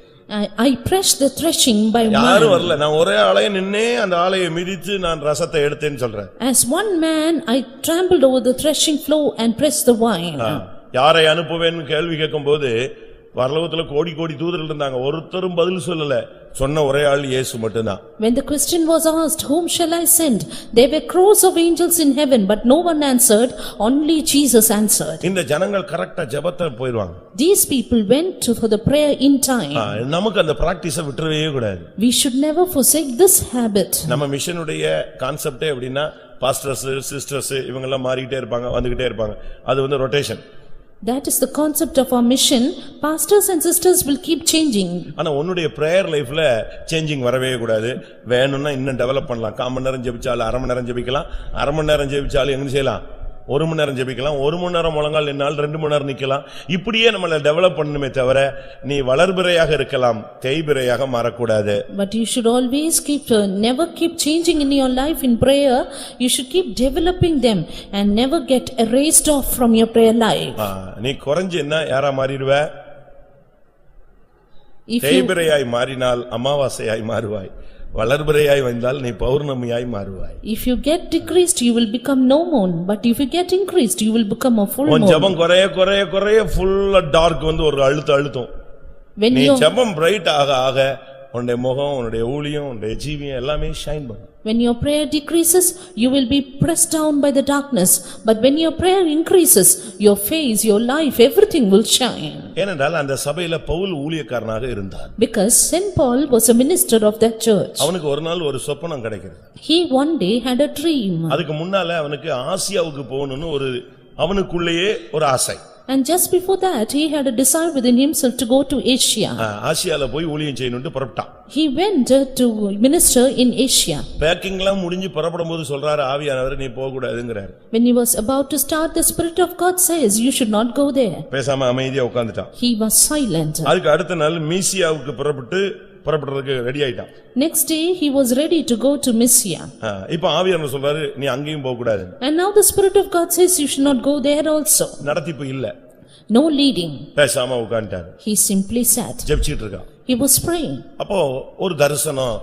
I pressed the threshing by one. யாரும் வரல நான் ஒரே ஆலயம் நின்னே அந்த ஆலயம் மிதித்து நான் ரசத்தை எடுத்தேன்னு சொல்றேன். As one man I trampled over the threshing floor and pressed the wine. யாரை அனுப்புவேன்னு கேள்வி கேட்கும்போது பரலோகத்துல கோடி கோடி தூதர்கள் இருந்தாங்க. ஒருத்தரும் பதில் சொல்லல. சொன்ன ஒரே ஆள் இயேசு மட்டும்தான். When the question was asked, whom shall I send? There were crores of angels in heaven, but no one answered, only Jesus answered. இந்த ஜனங்கள் கரெக்ட்டா ஜெபத்தை போய்டுவாங்க. These people went for the prayer in time. நமக்கு அந்த பிராக்டீஸை விட்டுறவே கூடாது. We should never forsake this habit. நம்ம மிஷனுடைய கான்செப்டே எப்படின்னா பாஸ்டர்ஸ் சிஸ்டர்ஸ் இவங்க எல்லாம் மாறிட்டே இருப்பாங்க வந்துகிட்டே இருப்பாங்க. அது rotation. That is the concept of our mission. Pastors and sisters will keep changing. ஆனா உன்னுடைய prayer lifeல சேஞ்சிங் வரவே கூடாது. வேணும்னா இன்னும் டெவலப் பண்ணலாம். 1/4 மணி நேரம் ஜெபிச்சாலும் 1/2 மணி நேரம் ஜெபிக்கலாம். 1/2 மணி நேரம் ஜெபிச்சாலும் என்ன செய்யலாம்? 1 மணி நேரம் ஜெபிக்கலாம். 1 மணி நேரம் முழங்கால் நின்னால் 2 மணி நேரம் நிக்கலாம். இப்படியே நம்மள டெவலப் பண்ணணுமே தவிர நீ வளர்பிறையாக இருக்கலாம், தேய்பிறையாக மாறக்கூடாது. But you should always never keep changing in your life in prayer. You should keep developing them and never get erased off from your prayer life. நீ குறஞ்சினா யாரா மாறிடுவே? தேய்பிறையாய் மாறினால் அமாவாசையாய் மாறுவாய். வளர்பிறையாய் வந்தால் நீ பௌர்ணமியாய் மாறுவாய். If you get decreased you will become no moon, but if you get increased you will become a full moon. உன் ஜெபம் குறைய full டார்க் ஒரு அழுத்தம். நீ ஜெபம் பிரைட் ஆக ஆக உன்னுடைய முகம் உன்னுடைய ஊழியம் உன்னுடைய ஜீவியம் எல்லாமே ஷைன் பண்ணும். When your prayer decreases, you will be pressed down by the darkness. But when your prayer increases, your face, your life, everything will shine. ஏனென்றால் அந்த சபையில பவுல் ஊழியக்காரனாக இருந்தார். Because Saint Paul was a minister of that church. அவனுக்கு ஒரு நாள் ஒரு சொப்பனம் கிடைக்கிறது. He one day had a dream. அதுக்கு முன்னால அவனுக்கு ஆசியாவுக்கு போகணும்னு அவனுக்குள்ளேயே ஒரு ஆசை. And just before that, he had a desire within himself to go to Asia. ஆசியால போய் ஊழியம் செய்யணும்னு புறப்பட்டான். He went to minister in Asia. பேக்கிங்லாம் முடிஞ்சு புறப்படும்போது சொல்றாரு ஆவியானவர் நீ போக கூடாதுங்கறார். When he was about to start, the Spirit of God says, you should not go there. பேசாம அமைதியா உட்கார்ந்துட்டான். He was silent. அதுக்கு அடுத்த நாள் மீசியாவுக்கு புறப்படுறதுக்கு ரெடி ஆயிட்டான். Next day he was ready to go to Mysia. இப்போ ஆவியானவர் சொல்றாரு நீ அங்கேயும் போக கூடாது. And now the Spirit of God says you should not go there also. நடத்திப்பு இல்ல. No leading. பேசாம உட்கார்ந்தார். He simply sat. ஜெபிச்சிட்டு இருக்கான். He was praying. அப்போ ஒரு தரிசனம்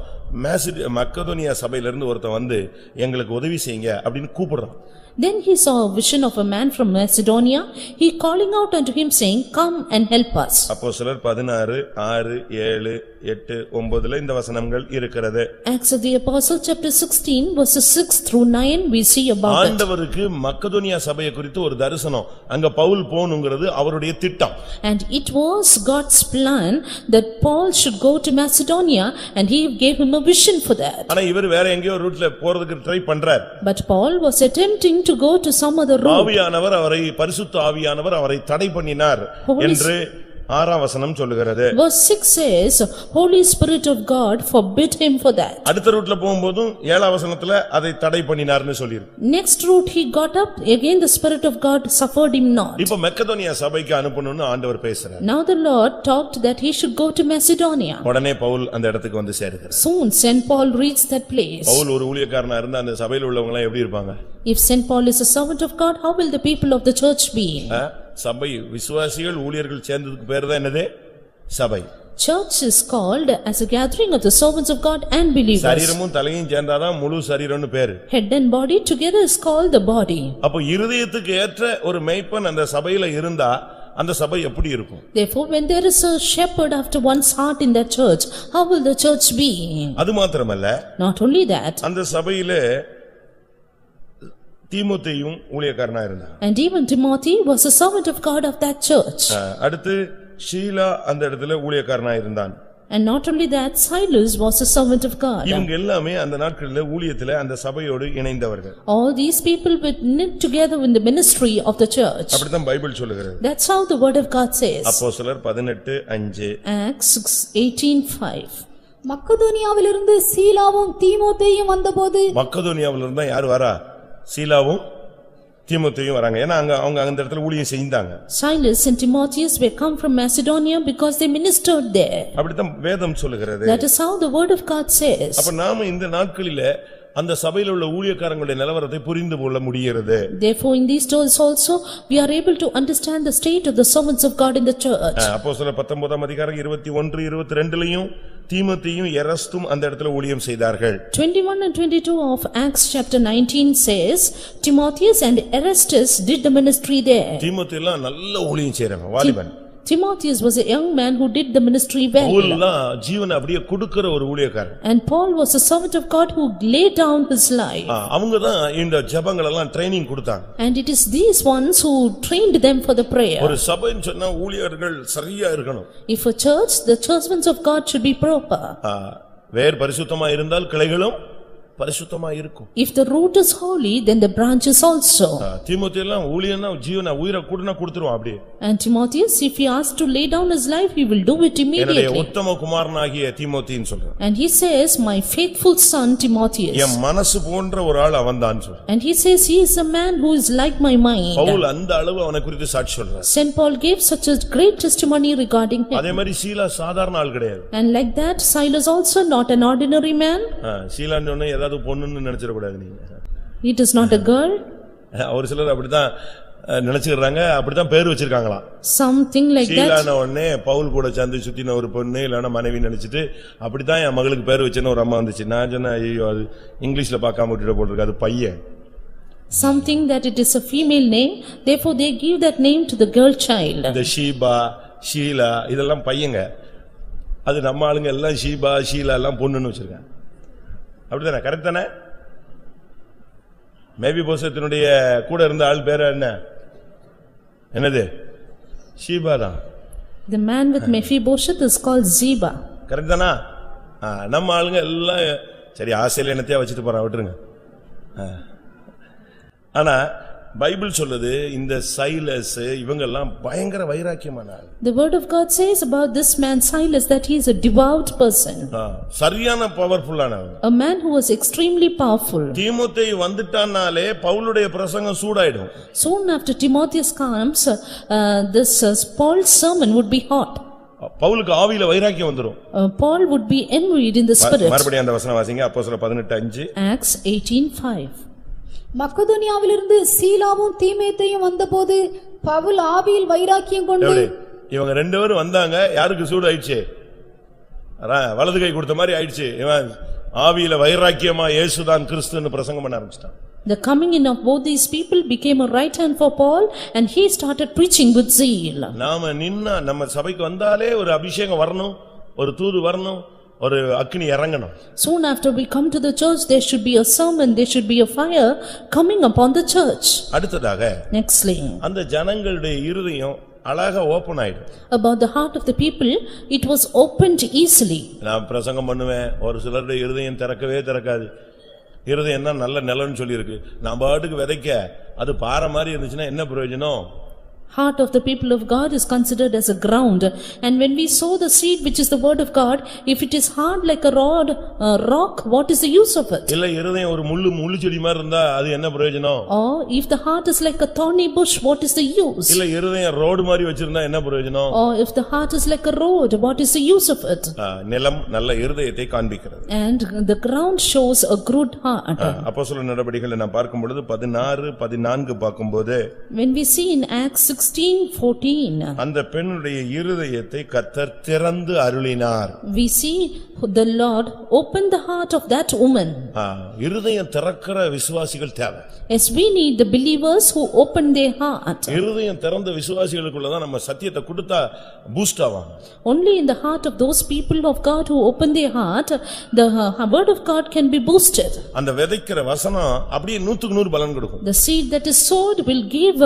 மக்கதோனியா சபையிலிருந்து ஒருத்தன் வந்து எங்களுக்கு உதவி செய்யுங்க அப்படின்னு கூப்பிடுறான். Then he saw a vision of a man from Macedonia. He calling out unto him saying, "Come and help us." அப்போஸ்தலர் 16, 6, 7, 8, 9 இந்த வசனங்கள் இருக்கிறது. Acts of the Apostle chapter 16 verses 6 through 9 we see about it. ஆண்டவருக்கு மக்கதோனியா சபையை குறித்து ஒரு தரிசனம். அங்க பவுல் போணுங்கிறது அவருடைய திட்டம். And it was God's plan that Paul should go to Macedonia and he gave him a vision for that. ஆனா இவர் வேற எங்கேயோ ரூட்ல போறதுக்கு ட்ரை பண்றார். But Paul was attempting to go to some other route. ஆவியானவர் அவரை பரிசுத்த ஆவியானவர் அவரை தடை பண்ணினார் என்று 6ஆம் வசனம் சொல்லுகிறது. Verse 6 says, Holy Spirit of God forbid him for that. அடுத்த ரூட்ல போகும்போதும் 7ஆம் வசனத்துல அதை தடை பண்ணினார்னு சொல்லிருக்கு. Next route he got up, again the Spirit of God suffered him not. இப்ப மக்கதோனியா சபைக்கு அனுப்பணும்னு ஆண்டவர் பேசுறார். Now the Lord talked that he should go to Macedonia. உடனே பவுல் அந்த இடத்துக்கு வந்து சேருகிறார். Soon Saint Paul reached that place. Pavul ஒரு ஊழியக்காரனா இருந்தா அந்த சபையில உள்ளவங்க எல்லாம் எப்படி இருப்பாங்க? If Saint Paul is a servant of God, how will the people of the church be? சபை விசுவாசிகள் ஊழியர்கள் சேர்ந்ததுக்கு பேர் தான் என்னது? சபை. Church is called as a gathering of the servants of God and believers. சரீரமும் தலையும் சேர்ந்தாதான் முழு சரீரம்னு பேரு. Head and body together is called the body. அப்ப இருதயத்துக்கு ஏற்ற ஒரு மேய்ப்பன் அந்த சபையில இருந்தா அந்த சபை எப்படி இருக்கும்? Therefore, when there is a shepherd after one's heart in that church, how will the church be? அது மாத்திரமல்ல, Not only that, அந்த சபையிலே தீமோத்தேயும் ஊழியக்காரனா இருந்தான். and even Timothy was a servant of God of that church. அடுத்து ஷீலா அந்த இடத்துல ஊழியக்காரனா இருந்தான். And not only that, Silas was a servant of God. இவங்க எல்லாமே அந்த நாட்களிலே ஊழியத்திலே அந்த சபையோடு இணைந்தவர்கள். All these people were knit together in the ministry of the church. அப்படிதான் பைபிள் சொல்லுகிறது. That's how the word of God says. அப்போஸ்தலர் 18:5. Acts 18:5. மக்கதோனியாவிலிருந்து சீலாவும் தீமோத்தேயும் வந்தபோது மக்கதோனியாவில இருந்தா யார் வரா? சீலாவும் தீமோத்தேயும் வராங்க. ஏன்னா அவங்க அந்த இடத்துல ஊழியம் செய்தாங்க. Silas and Timotheus were come from Macedonia because they ministered there. அப்படிதான் வேதம் சொல்லுகிறது. That is how the word of God says. அப்ப நாம இந்த நாட்களிலே அந்த சபையில உள்ள ஊழியக்காரங்களுடைய நிலவரத்தை புரிந்து கொள்ள முடிகிறது. Therefore in these days also we are able to understand the state of the servants of God in the church. அப்போஸ்தலர் 19ஆம் அதிகாரம் 21, 22லயும் தீமோத்தேயும் எரஸ்தும் அந்த இடத்துல ஊழியம் செய்தார்கள். 21 and 22 of Acts chapter 19 says, Timotheus and Erastus did the ministry there. தீமோத்தேயும் எல்லாம் நல்ல ஊழியம் செய்றாங்க, வாலிபன். Timotheus was a young man who did the ministry well. பவுல்லாம் ஜீவனை அப்படியே கொடுக்கிற ஒரு ஊழியக்காரன். And Paul was a servant of God who laid down his life. அவங்க தான் இந்த ஜெபங்கள் எல்லாம் ட்ரெய்னிங் கொடுத்தாங்க. And it is these ones who trained them for the prayer. ஒரு சபைன்னு சொன்னா ஊழியர்கள் சரியா இருக்கணும். If a church, the servants of God should be proper. வேர் பரிசுத்தமா இருந்தால் கிளைகளும் பரிசுத்தமா இருக்கும். If the root is holy, then the branches also. தீமோத்தேயும் எல்லாம் ஊழியனா ஜீவனை உயிரை கூடனா கொடுத்துருவான் அப்படியே. And Timotheus, if he asks to lay down his life, he will do it என்னுடைய immediately. உத்தம குமாரனாகிய தீமோத்தேயுன்னு சொல்றான். And he says, my faithful son Timotheus. என் மனசு போன்ற ஒரு ஆள் அவன்தான் சொல்றான். And he says, he is a man who is like my mind. Pavul அந்த அளவு அவனை குறித்து சாட்சி சொல்றான். Saint Paul gave such a great testimony regarding him. அதே மாதிரி சீலா சாதாரண ஆள் கிடையாது. And like that, Silas also not an ordinary man. சீலான்னு சொன்னா ஏதாவது பொண்ணுன்னு நினைச்சிட கூடாது நீங்க. It is not a girl. ஒரு சிலர் அப்படிதான் நினைச்சுக்கிறாங்க, அப்படிதான் பேர் வச்சிருக்காங்களாம். Something like that. சீலான உடனே பவுல் கூட சேர்ந்து சுத்தின ஒரு பொண்ணு இல்லனா மனைவி நினைச்சிட்டு அப்படிதான் என் மகளுக்கு பேர் வச்சேன்னு ஒரு அம்மா வந்துச்சு. நான் சொன்னேன், ஐயோ அது இங்கிலீஷ்ல பார்க்காம விட்டுட்டு போட்டுருக்கு, அது பையன். Something that it is a female name, therefore they give that name to the girl child. இந்த ஷீபா ஷீலா இதெல்லாம் பையங்க. அது நம்ம ஆளுங்க எல்லாம் ஷீபா ஷீலா எல்லாம் பொண்ணுன்னு வச்சிருக்காங்க. அப்படிதானே? கரெக்ட் தானே? மேபி போசத்தினுடைய கூட இருந்த ஆள் பேர் என்ன? என்னது? ஷீபா தான். The man with Mephibosheth is called Ziba. Correct தானா? நம்ம ஆளுங்க எல்லாம் சரி ஆசையில என்னத்தையா வச்சுட்டு போறான், விட்டுருங்க. ஆனா பைபிள் சொல்லுது இந்த சைலஸ் இவங்க எல்லாம் பயங்கர வைராக்கியமான ஆள். The word of God says about this man Silas that he is a devout person. சரியான பவர்ஃபுல்லான ஆள். A man who was extremely powerful. தீமோத்தேயு வந்துட்டானாலே பவுலுடைய பிரசங்கம் சூடாயிடும். Soon after Timotheus comes, this Paul's sermon would be hot. பவுலுக்கு ஆவியில வைராக்கியம் வந்துரும். Paul would be envied in the spirit. மறுபடியும் அந்த வசனம் வாசிங்க. அப்போஸ்தலர் 18:5. Acts 18:5. மக்கதோனியாவிலிருந்து சீலாவும் தீமோத்தேயும் வந்தபோது பவுல் ஆவியில் வைராக்கியம் கொண்டு இவங்க ரெண்டு பேரும் வந்தாங்க. யாருக்கு சூடு ஆயிடுச்சு? வலது கை கொடுத்த மாதிரி ஆயிடுச்சு. இவன் ஆவியில வைராக்கியமா இயேசுதான் கிறிஸ்துன்னு பிரசங்கம் பண்ண ஆரம்பிச்சிட்டான். The coming in of both these people became a right hand for Paul and he started preaching with zeal. நாம நின்னா நம்ம சபைக்கு வந்தாலே ஒரு அபிஷேகம் வரணும், ஒரு தூது வரணும், ஒரு அக்கினி இறங்கணும். Soon after we come to the church, there should be a sermon, there should be a fire coming upon the church. அடுத்ததாக Nextly, அந்த ஜனங்களுடைய இருதயம் அழகா ஓபன் ஆயிடும். about the heart of the people, it was opened easily. நான் பிரசங்கம் பண்ணுவேன், ஒரு சிலருடைய இருதயம் திறக்கவே திறக்காது. இருதயம் என்ன நல்ல நிலம்னு சொல்லி இருக்கு, நான் பாட்டுக்கு விதைக்க அது பாறை மாதிரி இருந்துச்சுன்னா என்ன பிரயோஜனம்? Heart of the people of God is considered as a ground, and when we sow the seed which is the word of God, if it is hard like a rock, what is the use of it? இல்ல இருதயம் ஒரு முள்ளு செடி மாதிரி இருந்தா அது என்ன பிரயோஜனம்? Or if the heart is like a thorny bush, what is the use? இல்ல இருதயம் ரோடு மாதிரி வச்சிருந்தா என்ன பிரயோஜனம்? Or if the heart is like a road, what is the use of it? நிலம் நல்ல இருதயத்தை காண்பிக்கிறது. And the ground shows a good heart. அப்போஸ்தலர் நடபடிகளை நான் பார்க்கும் பொழுது 16-14 பார்க்கும்போது, When we see in Acts 16:14, அந்த பெண்ணுடைய இருதயத்தை கர்த்தர் திறந்து அருளினார். we see the Lord open the heart of that woman. இருதயம் திறக்கிற விசுவாசிகள் தேவை. Yes, we need the believers who open their heart. இருதயம் திறந்த விசுவாசிகளுக்குள்ளதான் நம்ம சத்தியத்தை கொடுத்தா பூஸ்ட் ஆவாங்க. Only in the heart of those people of God who open their heart, the word of God can be boosted. அந்த விதைக்கிற வசனம் அப்படியே 100% பலன் கொடுக்கும். The seed that is sowed will give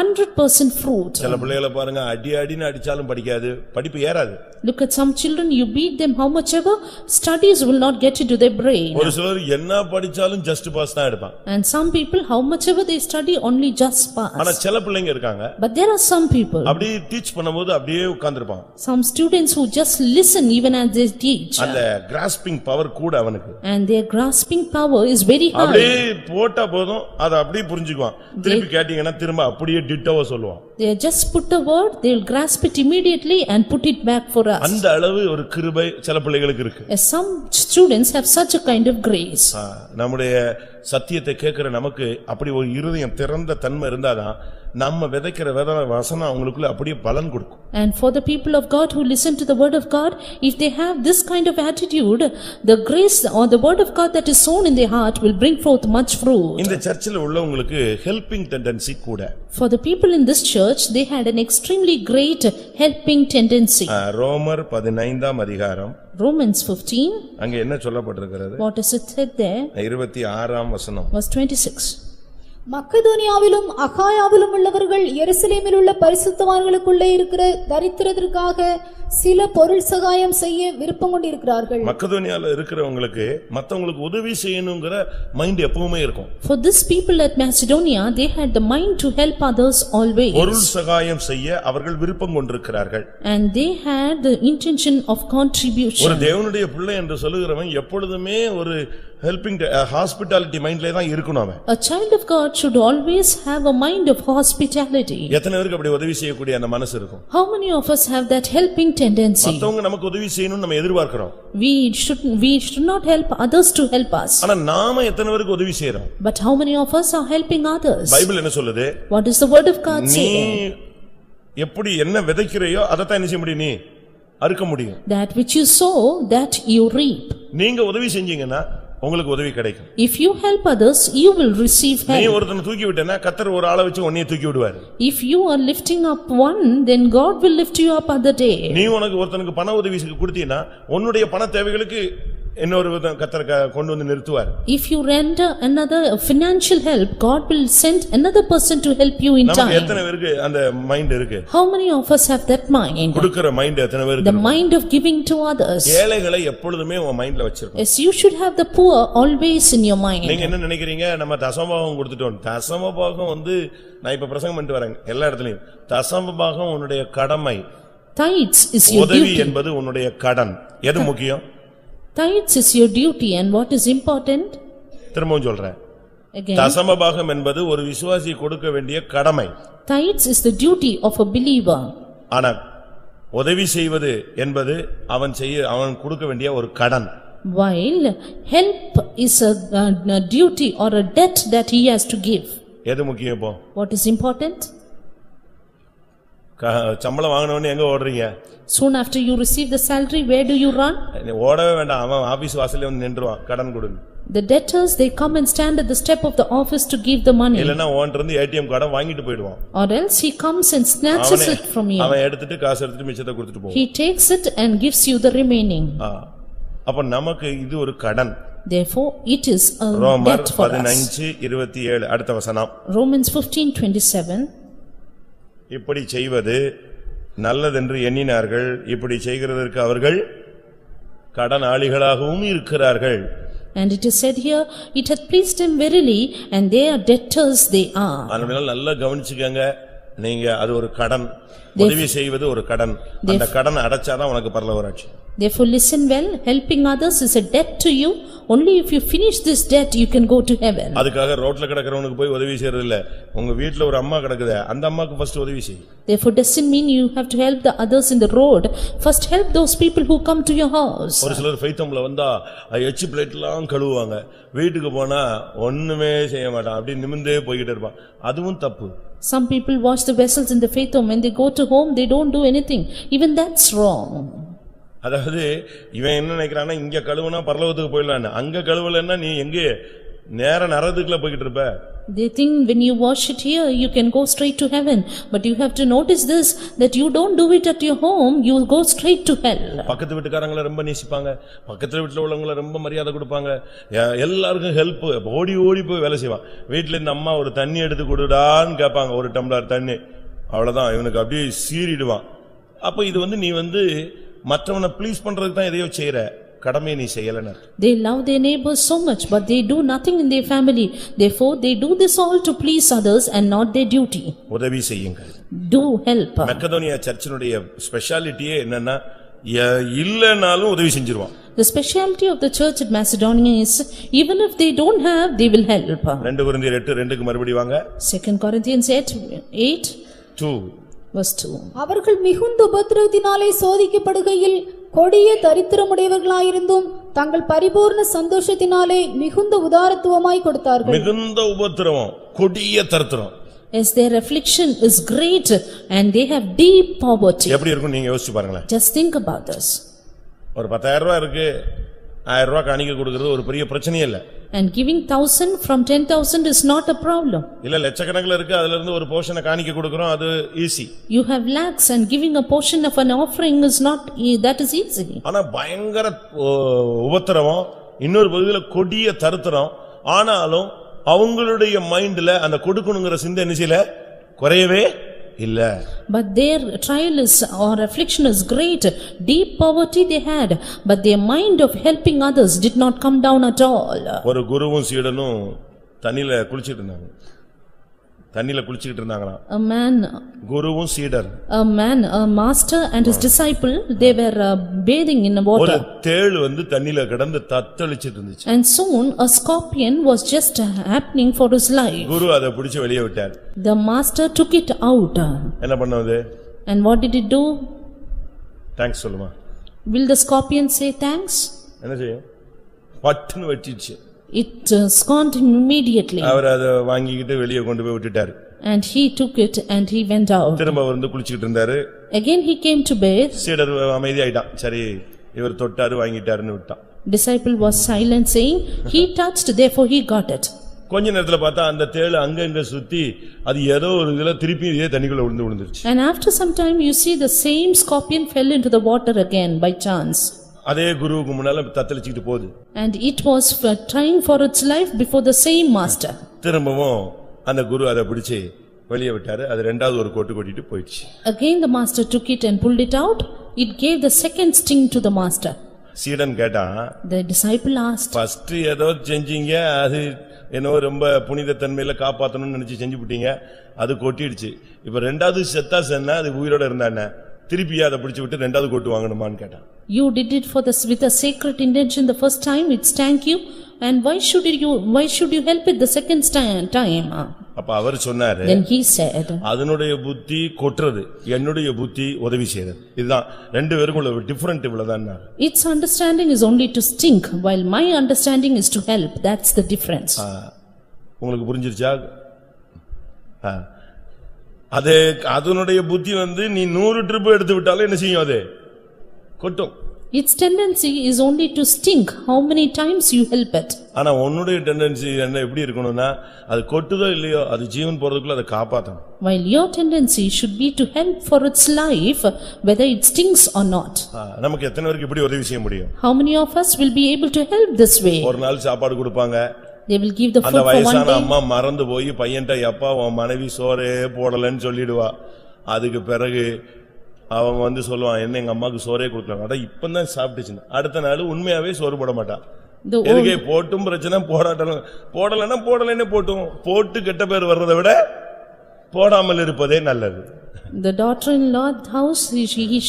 100% fruit. சில பிள்ளைகளை பாருங்க, அடின்னு அடிச்சாலும் படிக்காது, படிப்பு ஏறாது. Look at some children, you beat them how much ever, studies will not get into their brain. ஒரு சிலர் என்ன படிச்சாலும் ஜஸ்ட் பாஸ் தான் எடுப்பாங்க. And some people, how much ever they study, only just pass. ஆனா சில பிள்ளைங்க இருக்காங்க, But there are some people, அப்படியே டீச் பண்ணும்போது அப்படியே உட்கார்ந்திருப்பாங்க. some students who just listen even as they teach. அந்த கிராஸ்பிங் பவர் கூட அவனுக்கு. And their grasping power is very அப்படியே high. போட்டா போதும் அதை அப்படியே புரிஞ்சுக்குவான். திருப்பி கேட்டீங்கன்னா திரும்ப அப்படியே டிட்டோவா சொல்லுவான். They just put a word, they will grasp it immediately and put it back for us. அந்த அளவு ஒரு கிருபை சில பிள்ளைகளுக்கு இருக்கு. As some students have such a kind of grace. நம்முடைய சத்தியத்தை கேட்கிற நமக்கு அப்படி ஒரு இருதயம் திறந்த தன்மை இருந்தாதான் நம்ம விதைக்கிற வசனம் அவங்களுக்குள்ள அப்படியே பலன் கொடுக்கும். And for the people of God who listen to the word of God, if they have this kind of attitude, the grace or the word of God that is sown in their heart will bring forth much fruit. இந்த சர்ச்சில் உள்ளவங்களுக்கு ஹெல்பிங் டெண்டன்சி கூட. For the people in this church, they had an extremely great helping tendency. ரோமர் 15ஆம் அதிகாரம், Romans 15, அங்க என்ன சொல்லப்பட்டிருக்கிறது? what is it said there? 26ஆம் வசனம். Verse 26. மக்கதோனியாவிலும் அகாயாவிலும் உள்ளவர்கள் எருசலேமில் உள்ள பரிசுத்தவான்களுக்குள்ளே இருக்கிற தரித்திரத்திற்காக சில பொருள் சகாயம் செய்ய விருப்பம் கொண்டிருக்கிறார்கள். மக்கதோனியால இருக்கிறவங்களுக்கு மத்தவங்களுக்கு உதவி செய்யணும்ங்கற மைண்ட் எப்பவுமே இருக்கும். For this people at Macedonia, they had the mind to help others always. பொருள் சகாயம் செய்ய அவர்கள் விருப்பம் கொண்டிருக்கிறார்கள். And they had the intention of contribution. ஒரு தேவனுடைய பிள்ளை என்று சொல்லுகிறவன் எப்பொழுதுமே ஒரு ஹெல்பிங் ஹாஸ்பிட்டாலிட்டி மைண்ட்ல தான் இருக்கணும் அவன். A child of God should always have a mind of hospitality. எத்தனை பேருக்கு அப்படி உதவி செய்யக்கூடிய அந்த மனசு இருக்கும்? How many of us have that helping tendency? மத்தவங்க நமக்கு உதவி செய்யணும்னு நம்ம எதிர்பார்க்கிறோம். We should not help others to help us. ஆனா நாம எத்தனை பேருக்கு உதவி செய்றோம்? But how many of us are helping others? Bible என்ன சொல்லுது? What does the word of God நீ say? எப்படி என்ன விதைக்கிறையோ அதை தான் என்ன செய்ய முடியும்? நீ அறுக்க முடியும். That which you sow, that you reap. நீங்க உதவி செஞ்சீங்கன்னா உங்களுக்கு உதவி கிடைக்கும். If you help others, you will receive நீ help. ஒருத்தனை தூக்கி விட்டேன்னா கர்த்தர் ஒரு ஆளை வச்சு உன்னைய தூக்கி விடுவார். If you are lifting up one, then God will lift you up other day. நீ உனக்கு ஒருத்தனுக்கு பண உதவி கொடுத்தீனா உன்னுடைய பண தேவைகளுக்கு இன்னொரு கர்த்தர் கொண்டு வந்து நிறுத்துவார். If you render another financial help, God will send another person to help you in நமக்கு time. எத்தனை பேருக்கு அந்த மைண்ட் இருக்கு? How many of us have that mind? கொடுக்கிற மைண்ட் எத்தனை பேருக்கு? The mind of giving to others. ஏழைகளை எப்பொழுதுமே உன் மைண்ட்ல வச்சிருக்கணும். Yes, you should have the poor always in your mind. நீங்க என்ன நினைக்கிறீங்க? நம்ம தசமபாகம் கொடுத்துட்டோம். தசமபாகம் நான் இப்ப பிரசங்கம் பண்ணிட்டு வரேன் எல்லா இடத்துலயும். தசமபாகம் உன்னுடைய கடமை. Tithes is your உதவி duty. என்பது உன்னுடைய கடன். எது முக்கியம்? Tithes is your duty, and what is important? திரும்பவும் சொல்றேன். Again, தசமபாகம் என்பது ஒரு விசுவாசி கொடுக்க வேண்டிய கடமை. tithes is the duty of a believer. ஆனா உதவி செய்வது என்பது அவன் கொடுக்க வேண்டிய ஒரு கடன். While help is a duty or a debt that he has to give. எது முக்கியம் இப்போ? What is important? சம்பளம் வாங்கினவொடனே எங்க ஓடுறீங்க? Soon after you receive the salary, where do you run? நீ ஓடவே வேண்டாம், அவன் ஆபீஸ் வாசல்ல வந்து நின்றுவான், கடன் கொடுங்க. The debtors, they come and stand at the step of the office to give the money. இல்லனா ஓன்ட்ட இருந்து ஏடிஎம் கார்டை வாங்கிட்டு போய்டுவான். Or else he comes and snatches it from you. அவன் எடுத்துட்டு காசு எடுத்துட்டு மிச்சத்தை கொடுத்துட்டு போவான். He takes it and gives you the remaining. அப்ப நமக்கு இது ஒரு கடன். Therefore it is a debt for us. ரோமர் 15:27 அடுத்த வசனம். Romans 15:27. இப்படி செய்வது நல்லதென்று எண்ணினார்கள், இப்படி செய்கிறதற்கு அவர்கள் கடனாளிகளாகவும் இருக்கிறார்கள். And it is said here, it hath pleased him verily, and they are debtors they are. அதனால நல்லா கவனிச்சுக்கங்க, நீங்க அது ஒரு கடன், உதவி செய்வது ஒரு கடன். அந்த கடன் அடைச்சாதான் உனக்கு பரலோக ராஜ்யம். Therefore listen well, helping others is a debt to you. Only if you finish this debt you can go to heaven. அதுக்காக ரோட்ல கிடக்கிறவனுக்கு போய் உதவி செய்யறது இல்ல. உங்க வீட்ல ஒரு அம்மா கிடக்குதே, அந்த அம்மாக்கு ஃபர்ஸ்ட் உதவி செய். Therefore doesn't mean you have to help the others in the road. First help those people who come to your house. ஒரு சிலர் ஃபைத்தம்ல வந்தா எச்சி பிளேட்லாம் கழுவுவாங்க, வீட்டுக்கு போனா ஒண்ணுமே செய்ய மாட்டான், அப்படி நிமிர்ந்தே போயிட்டே இருப்பான். அதுவும் தப்பு. Some people wash the vessels in the faith home. When they go to home they don't do anything. Even that's wrong. அதாவது இவன் என்ன நினைக்கிறான்னா, இங்க கழுவுனா பரலோகத்துக்கு போயிடலான்னு. அங்க கழுவலன்னா நீ எங்க நேர நரகத்துக்குள்ள போயிட்டு இருப்ப. They think when you wash it here you can go straight to heaven, but you have to notice this, that you don't do it at your home, you will go straight to hell. பக்கத்து வீட்டுக்காரங்களை ரொம்ப நேசிப்பாங்க, பக்கத்து வீட்டுல உள்ளவங்களை ரொம்ப மரியாதை கொடுப்பாங்க, எல்லாருக்கும் ஹெல்ப், ஓடி ஓடி போய் வேலை செய்வான். வீட்டுல இந்த அம்மா ஒரு தண்ணி எடுத்து கொடுடான்னு கேட்பாங்க, ஒரு டம்ளர் தண்ணி, அவ்வளவுதான் இவனுக்கு அப்படியே சீறிடுவான். அப்ப இது நீ மற்றவனை ப்ளீஸ் பண்றதுக்கு தான் எதையோ செய்யற, கடமையை நீ செய்யலன்னு. They love their neighbors so much, but they do nothing in their family. Therefore they do this all to please others and not their duty. உதவி செய்யுங்கள். Do help. மக்கதோனியா சர்ச்சினுடைய ஸ்பெஷாலிட்டியே என்னன்னா, இல்லனாலும் உதவி செஞ்சிருவான். The speciality of the church at Macedonia is, even if they don't have, they will help. 2 கொரிந்தியர் 8:2க்கு மறுபடி வாங்க. 2 Corinthians 8:2. Verse 2. அவர்கள் மிகுந்த உபத்திரவத்தினாலே சோதிக்கப்படுகையில் கொடிய தரித்திரமுடையவர்களாயிருந்தும் தங்கள் பரிபூர்ண சந்தோஷத்தினாலே மிகுந்த உதாரத்துவமாய் கொடுத்தார்கள். மிகுந்த உபத்திரவம், கொடிய தரித்திரம். As their affliction is great and they have deep poverty. எப்படி இருக்கும் நீங்க யோசிச்சு பாருங்களேன். Just think about this. ஒரு 10,000 ரூபாய் இருக்கு, 1000 ரூபாய் காணிக்கை கொடுக்கிறது ஒரு பெரிய பிரச்சனையே இல்ல. And giving 1,000 from 10,000 is not a problem. இல்ல லட்சக்கணக்கில் இருக்கு, அதுல இருந்து ஒரு போர்ஷனை காணிக்கை கொடுக்கிறோம், அது easy. You have lakhs and giving a portion of an offering is not, that is easy. ஆனா பயங்கர உபத்திரவம், இன்னொரு பகுதியில கொடிய தரித்திரம். ஆனாலும் அவங்களுடைய மைண்ட்ல அந்த கொடுக்கணுங்கிற சிந்தை செய்யல, குறையவே இல்ல. But their trial is or affliction is great, deep poverty they had, but their mind of helping others did not come down at all. ஒரு குருவும் சீடனும் தண்ணில குளிச்சிட்டு இருந்தாங்களாம். A man, குருவும் சீடர், a master and his disciple, they were bathing in the ஒரு water. தேள் தண்ணில கிடந்து தத்தளிச்சிட்டு இருந்துச்சு. And soon a scorpion was just happening for his life. குரு அதை பிடிச்சு வெளியே விட்டார். The master took it out. என்ன பண்ணது? And what did it do? Thanks சொல்லுமா. Will the scorpion say thanks? என்ன செய்யும்? பட்டுன்னு வெட்டிச்சு. It scorned him immediately. அவர் அதை வாங்கிக்கிட்டு வெளியே கொண்டு போய் விட்டுட்டார். And he took it and he went out. திரும்ப குளிச்சிட்டு இருந்தாரு. Again he came to bathe. சீடர் அமைதியாயிட்டான். சரி இவர் தொட்டாரு வாங்கிட்டாருன்னு விட்டான். Disciple was silent, saying, he touched, therefore he got it. கொஞ்ச நேரத்துல பார்த்தா அந்த தேள் அங்கங்க சுத்தி அது ஏதோ ஒரு இதுல திருப்பி இதே தண்ணிக்குள்ள விழுந்துருச்சு. And after some time you see the same scorpion fell into the water again by chance. அதே குருவுக்கு முன்னால தத்தளிச்சிட்டு போகுது. And it was trying for its life before the same master. திரும்பவும் அந்த குரு அதை பிடிச்சு வெளியே விட்டாரு. அது இரண்டாவது ஒரு கோட்டு கொட்டிட்டு போயிடுச்சு. Again the master took it and pulled it out. It gave the second sting to the master. சீடன் கேட்டான். The disciple asked, ஃபர்ஸ்ட் ஏதோ செஞ்சீங்க, அது என்னோ ரொம்ப புனித தன்மையில காப்பாத்தணும்னு நினைச்சு செஞ்சு விட்டீங்க, அது கொட்டிடுச்சு. இப்ப இரண்டாவது செத்தா சென்னா அது உயிரோட இருந்தானே, திருப்பியா அதை பிடிச்சு விட்டு இரண்டாவது கோட்டு வாங்கணுமான்னு கேட்டான். You did it for this with a sacred intention the first time, it stank you, and why should you help it the second time? அப்ப அவர் சொன்னாரு. Then he said, அதனுடைய புத்தி கொட்றது, என்னுடைய புத்தி உதவி செய்யறது. இதுதான் ரெண்டு பேருக்கும் உள்ள டிஃபரண்ட் இவ்வளவுதான். Its understanding is only to stink, while my understanding is to help. That's the difference. உங்களுக்கு புரிஞ்சிருச்சா? அது அதனுடைய புத்தி வந்து நீ 100 ட்ரிப் எடுத்து விட்டாலும் என்ன செய்யும், அது கொட்டும். Its tendency is only to stink how many times you help it. ஆனா உன்னுடைய டெண்டன்சி என்ன எப்படி இருக்கணும்னா, அது கொட்டுதோ இல்லையோ அது ஜீவன் போறதுக்குள்ள அதை காப்பாத்தணும். While your tendency should be to help for its life, whether it stinks or not. நமக்கு எத்தனை பேருக்கு இப்படி உதவி செய்ய முடியும்? How many of us will be able to help this way? ஒரு நாள் சாப்பாடு கொடுப்பாங்க, They will give the food அந்த for one வயசான day. அம்மா மறந்து போய் பையன்ட்ட எப்பா உன் மனைவி சோறே போடலன்னு சொல்லிடுவா. அதுக்கு பிறகு அவங்க வந்து சொல்லுவான், என்ன எங்க அம்மாக்கு சோறே கொடுக்கல, அதான் இப்பதான் சாப்பிட்டுச்சுன்னு. அடுத்த நாள் உண்மையாவே சோறு போட மாட்டான். The எதுக்கே போட்டும் பிரச்சனை, போடாட்டலும் போடலன்னா போடலன்னு போட்டும், போட்டு கெட்ட பேர் வர்றதை விட போடாமல் இருப்பதே நல்லது. The daughter-in-law house,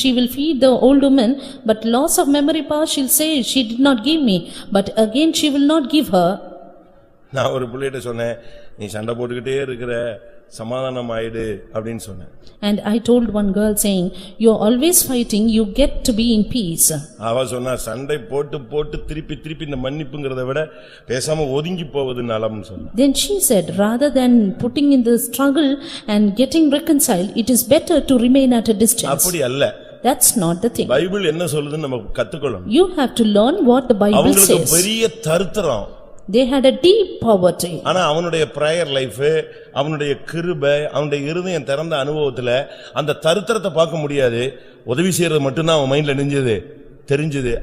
she will feed the old woman, but loss of memory power she'll say, she did not give me, but again she will not give her. நான் ஒரு பிள்ளைகிட்ட சொன்னேன், நீ சண்டை போட்டுக்கிட்டே இருக்கிற, சமாதானம் ஆயிடு அப்படின்னு சொன்னேன். And I told one girl saying, you're always fighting, you get to be in peace. அவ சொன்னா, சண்டை போட்டு போட்டு திருப்பி திருப்பி இந்த மன்னிப்புங்கிறத விட பேசாம ஒதுங்கி போவது நலம்னு சொன்னா. Then she said, rather than putting in the struggle and getting reconciled, it is better to remain at a distance. அப்படி அல்ல. That's not the thing. Bible என்ன சொல்லுதுன்னு நம்ம கத்துக்கொள்ளணும். You have to learn what the Bible அவங்களுக்கு says. பெரிய தரித்திரம். They had a deep poverty. ஆனா அவனுடைய prayer life, அவனுடைய கிருபை, அவனுடைய இருதயம் திறந்த அனுபவத்துல அந்த தரித்திரத்தை பார்க்க முடியாது. உதவி செய்யறது மட்டும்தான் அவன் மைண்ட்ல தெரிஞ்சது.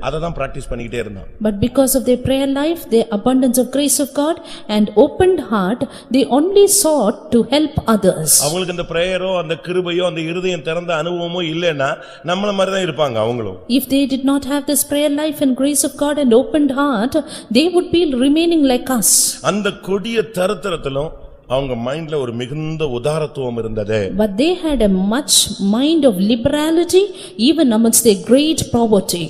அதை தான் பிராக்டிஸ் பண்ணிக்கிட்டே இருந்தான். But because of their prayer life, their abundance of grace of God and opened heart, they only sought to help others. அவங்களுக்கு அந்த பிரேயரோ அந்த கிருபையோ அந்த இருதயம் திறந்த அனுபவமோ இல்லைன்னா நம்மள மாதிரி தான் இருப்பாங்க அவங்களும். If they did not have this prayer life and grace of God and opened heart, they would be remaining like us. அந்த கொடிய தரித்திரத்திலும் அவங்க மைண்ட்ல ஒரு மிகுந்த உதாரத்துவம் இருந்தது. But they had a much mind of liberality even amidst their great poverty.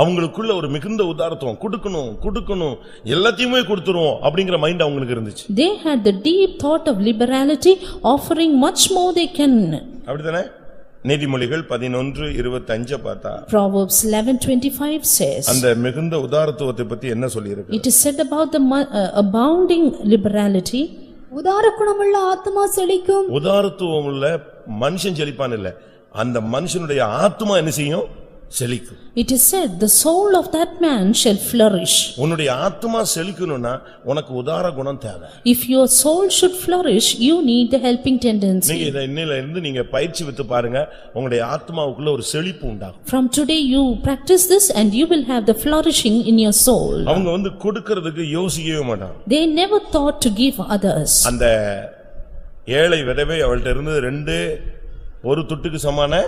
அவங்களுக்குள்ள ஒரு மிகுந்த உதாரத்துவம், கொடுக்கணும் எல்லாத்தையுமே கொடுத்துருவோம் அப்படிங்கிற மைண்ட் அவங்களுக்கு இருந்துச்சு. They had the deep thought of liberality, offering much more they can. அப்படிதானே? நீதிமொழிகள் 11:25 பார்த்தா Proverbs 11:25 says, அந்த மிகுந்த உதாரத்துவத்தை பத்தி என்ன சொல்லி இருக்கு? it is said about the abounding liberality. உதார குணமுள்ள ஆத்துமா செழிக்கும். உதாரத்துவம் உள்ள மனுஷன் செழிப்பான் இல்ல, அந்த மனுஷனுடைய ஆத்துமா என்ன செய்யும்? செழிக்கும். It is said, the soul of that man shall flourish. உன்னுடைய ஆத்துமா செழிக்கணும்னா உனக்கு உதார குணம் தேவை. If your soul should flourish, you need the helping tendency. நீங்க இத இன்னையில இருந்து நீங்க பயிற்சி விட்டு பாருங்க, உங்களுடைய ஆத்துமாவுக்குள்ள ஒரு செழிப்பு உண்டாகும். From today you practice this and you will have the flourishing in your soul. அவங்க வந்து கொடுக்கிறதுக்கு யோசிக்கவே மாட்டாங்க. They never thought to give others. அந்த ஏழை விதவை அவள்கிட்ட இருந்தது ஒரு துட்டுக்கு சமான